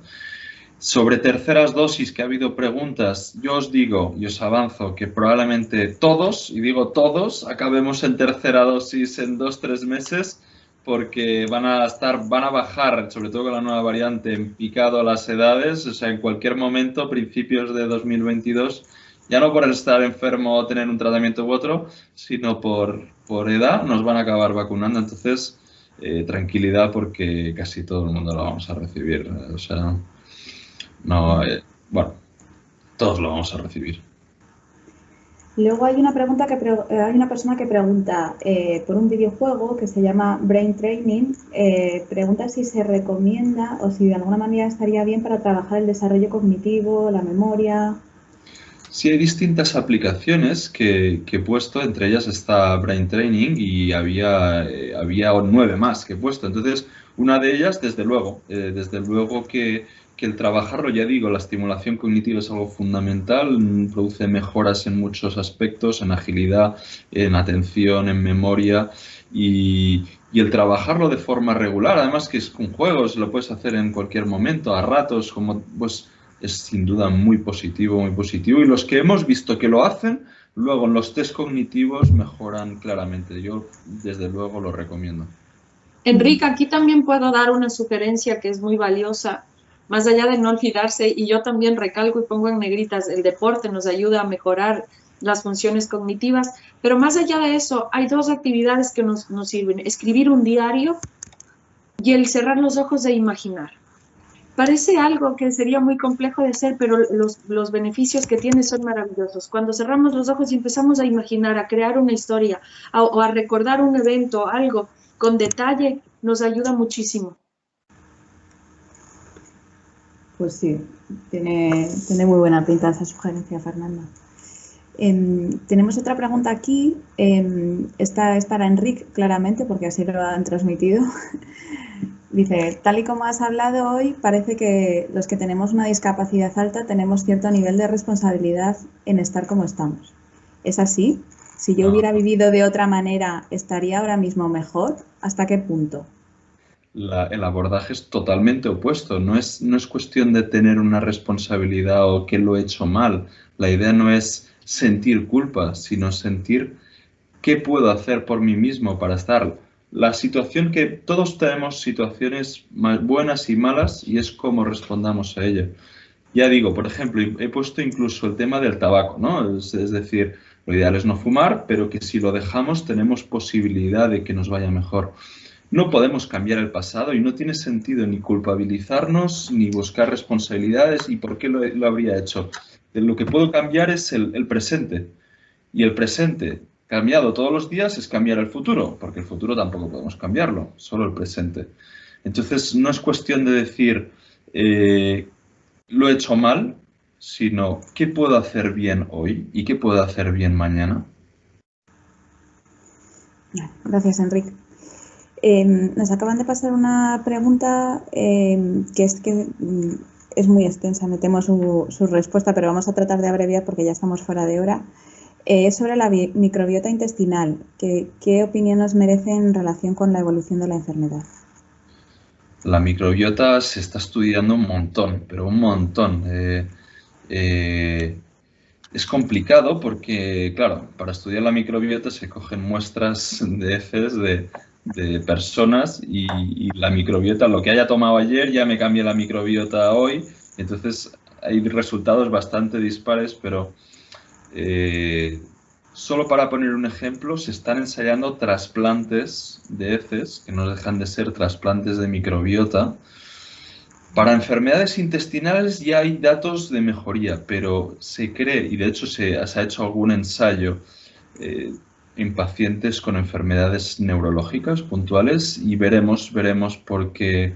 Sobre terceras dosis, que ha habido preguntas, yo os digo y os avanzo que probablemente todos, y digo todos, acabemos en tercera dosis en 2-3 meses, porque van a bajar, sobre todo con la nueva variante, en picado las edades. O sea, en cualquier momento, principios de 2022, ya no por estar enfermo o tener un tratamiento u otro, sino por edad, nos van a acabar vacunando. Entonces, tranquilidad, porque casi todo el mundo lo vamos a recibir. O sea... No, bueno, todos lo vamos a recibir. Luego hay una persona que pregunta por un videojuego que se llama Brain Training. Pregunta si se recomienda o si de alguna manera estaría bien para trabajar el desarrollo cognitivo, la memoria. Sí, hay distintas aplicaciones que he puesto, entre ellas está Brain Training y había 9 más que he puesto. Entonces, una de ellas, desde luego que el trabajarlo, ya digo, la estimulación cognitiva es algo fundamental, produce mejoras en muchos aspectos, en agilidad, en atención, en memoria y el trabajarlo de forma regular, además que es con juegos, lo puedes hacer en cualquier momento, a ratos, como pues es sin duda muy positivo y los que hemos visto que lo hacen, luego en los test cognitivos mejoran claramente. Yo desde luego lo recomiendo. Enrique, aquí también puedo dar una sugerencia que es muy valiosa, más allá de no olvidarse, y yo también recalco y pongo en negritas, el deporte nos ayuda a mejorar las funciones cognitivas, pero más allá de eso, hay 2 actividades que nos sirven, escribir un diario y el cerrar los ojos e imaginar. Parece algo que sería muy complejo de hacer, pero los beneficios que tiene son maravillosos. Cuando cerramos los ojos y empezamos a imaginar, a crear una historia o a recordar un evento, algo con detalle, nos ayuda muchísimo. Pues sí, tiene muy buena pinta esa sugerencia, Fernanda. Tenemos otra pregunta aquí. Esta es para Enrique, claramente, porque así lo han transmitido. Dice, tal y como has hablado hoy, parece que los que tenemos una discapacidad alta tenemos cierto nivel de responsabilidad en estar como estamos. ¿Es así? Si yo hubiera vivido de otra manera, ¿estaría ahora mismo mejor? ¿Hasta qué punto? El abordaje es totalmente opuesto. No es cuestión de tener una responsabilidad o que lo he hecho mal. La idea no es sentir culpa, sino sentir qué puedo hacer por mí mismo para estar. La situación que todos tenemos situaciones buenas y malas y es cómo respondamos a ello. Ya digo, por ejemplo, he puesto incluso el tema del tabaco, ¿no? Es decir, lo ideal es no fumar, pero que si lo dejamos tenemos posibilidad de que nos vaya mejor. No podemos cambiar el pasado y no tiene sentido ni culpabilizarnos ni buscar responsabilidades y por qué lo habría hecho. Lo que puedo cambiar es el presente. Y el presente, cambiado todos los días, es cambiar el futuro, porque el futuro tampoco podemos cambiarlo, solo el presente. Entonces, no es cuestión de decir, lo he hecho mal, sino qué puedo hacer bien hoy y qué puedo hacer bien mañana. Gracias, Enrique. Nos acaban de pasar una pregunta que es que es muy extensa, me temo su respuesta, pero vamos a tratar de abreviar porque ya estamos fuera de hora. Es sobre la microbiota intestinal. ¿Qué opinión nos merece en relación con la evolución de la enfermedad? La microbiota se está estudiando un montón, pero un montón. Es complicado porque, claro, para estudiar la microbiota se cogen muestras de heces de personas y la microbiota, lo que haya tomado ayer, ya me cambia la microbiota hoy. Entonces hay resultados bastante dispares, pero solo para poner un ejemplo, se están ensayando trasplantes de heces, que no dejan de ser trasplantes de microbiota. Para enfermedades intestinales ya hay datos de mejoría, pero se cree, y de hecho se ha hecho algún ensayo en pacientes con enfermedades neurológicas puntuales y veremos porque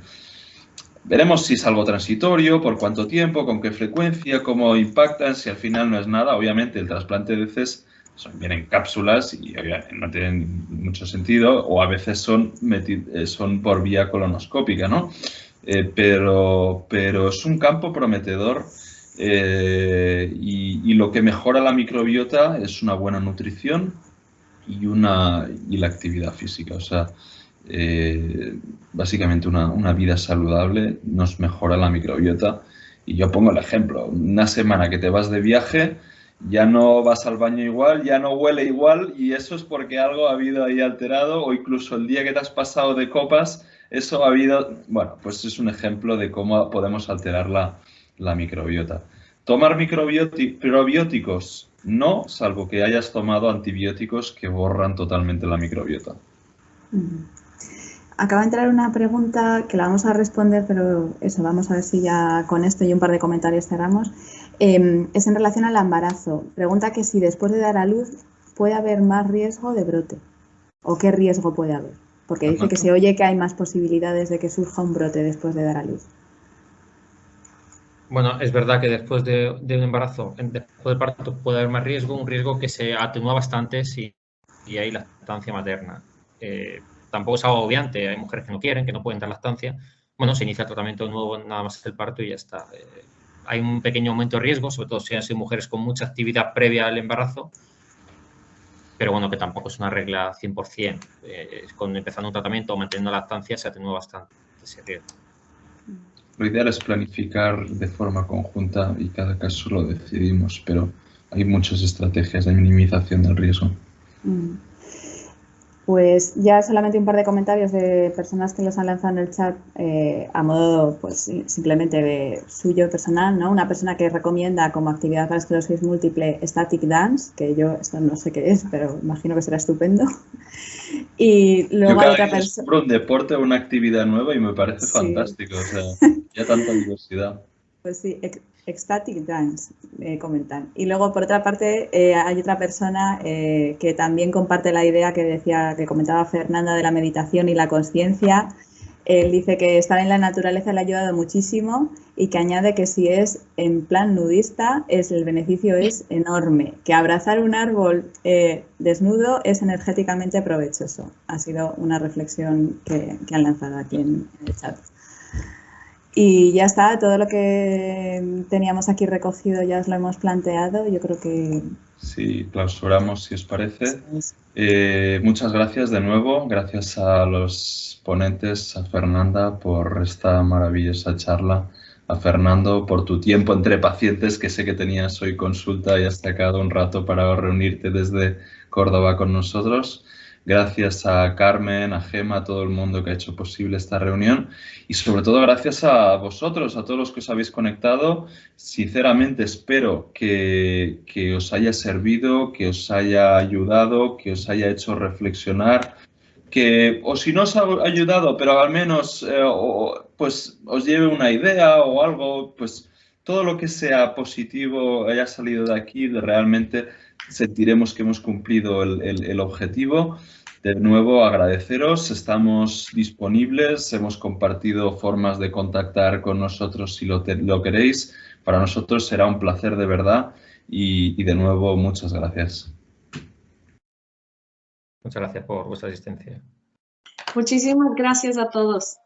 veremos si es algo transitorio, por cuánto tiempo, con qué frecuencia, cómo impactan, si al final no es nada. Obviamente el trasplante de heces vienen cápsulas y no tienen mucho sentido, o a veces son por vía colonoscópica, ¿no? Pero es un campo prometedor y lo que mejora la microbiota es una buena nutrición y la actividad física. O sea, básicamente una vida saludable nos mejora la microbiota. Y yo pongo el ejemplo, una semana que te vas de viaje, ya no vas al baño igual, ya no huele igual y eso es porque algo ha habido ahí alterado o incluso el día que te has pasado de copas, eso ha habido, bueno, pues es un ejemplo de cómo podemos alterar la microbiota. Tomar probióticos, no, salvo que hayas tomado antibióticos que borran totalmente la microbiota. Acaba de entrar una pregunta que la vamos a responder, pero eso, vamos a ver si ya con esto y un par de comentarios cerramos. Es en relación al embarazo. Pregunta que si después de dar a luz puede haber más riesgo de brote o qué riesgo puede haber. Porque dice que se oye que hay más posibilidades de que surja un brote después de dar a luz. Bueno, es verdad que después de un embarazo, después del parto, puede haber más riesgo, un riesgo que se atenúa bastante si hay lactancia materna. Tampoco es algo obviante, hay mujeres que no quieren, que no pueden dar lactancia. Bueno, se inicia el tratamiento nuevo, nada más el parto y ya está. Hay un pequeño aumento de riesgo, sobre todo si han sido mujeres con mucha actividad previa al embarazo, pero bueno, que tampoco es una regla 100%. Con empezando un tratamiento o manteniendo la lactancia se atenúa bastante ese riesgo. Lo ideal es planificar de forma conjunta y cada caso lo decidimos, pero hay muchas estrategias de minimización del riesgo. Pues ya solamente un par de comentarios de personas que los han lanzado en el chat a modo, pues simplemente de suyo personal, ¿no? Una persona que recomienda como actividad para esclerosis múltiple Static Dance, que yo esto no sé qué es, pero imagino que será estupendo. Y luego hay otra persona. Un deporte o una actividad nueva y me parece fantástico, o sea, ya tanta diversidad. Pues sí, Ecstatic Dance, comentan. Y luego, por otra parte, hay otra persona que también comparte la idea que comentaba Fernanda de la meditación y la consciencia. Él dice que estar en la naturaleza le ha ayudado muchísimo y que añade que si es en plan nudista, el beneficio es enorme. Que abrazar un árbol desnudo es energéticamente provechoso. Ha sido una reflexión que han lanzado aquí en el chat. Y ya está, todo lo que teníamos aquí recogido ya os lo hemos planteado, yo creo que... Sí, clausuramos si os parece. Muchas gracias de nuevo, gracias a los ponentes, a Fernanda por esta maravillosa charla, a Fernando por tu tiempo entre pacientes, que sé que tenías hoy consulta y has sacado un rato para reunirte desde Córdoba con nosotros. Gracias a Carmen, a Gema, a todo el mundo que ha hecho posible esta reunión y sobre todo gracias a vosotros, a todos los que os habéis conectado. Sinceramente espero que os haya servido, que os haya ayudado, que os haya hecho reflexionar, o si no os ha ayudado, pero al menos pues os lleve una idea o algo, pues todo lo que sea positivo haya salido de aquí, realmente sentiremos que hemos cumplido el objetivo. De nuevo, agradeceros, estamos disponibles, hemos compartido formas de contactar con nosotros si lo queréis. Para nosotros será un placer de verdad y de nuevo, muchas gracias. Muchas gracias por vuestra asistencia. Muchísimas gracias a todos.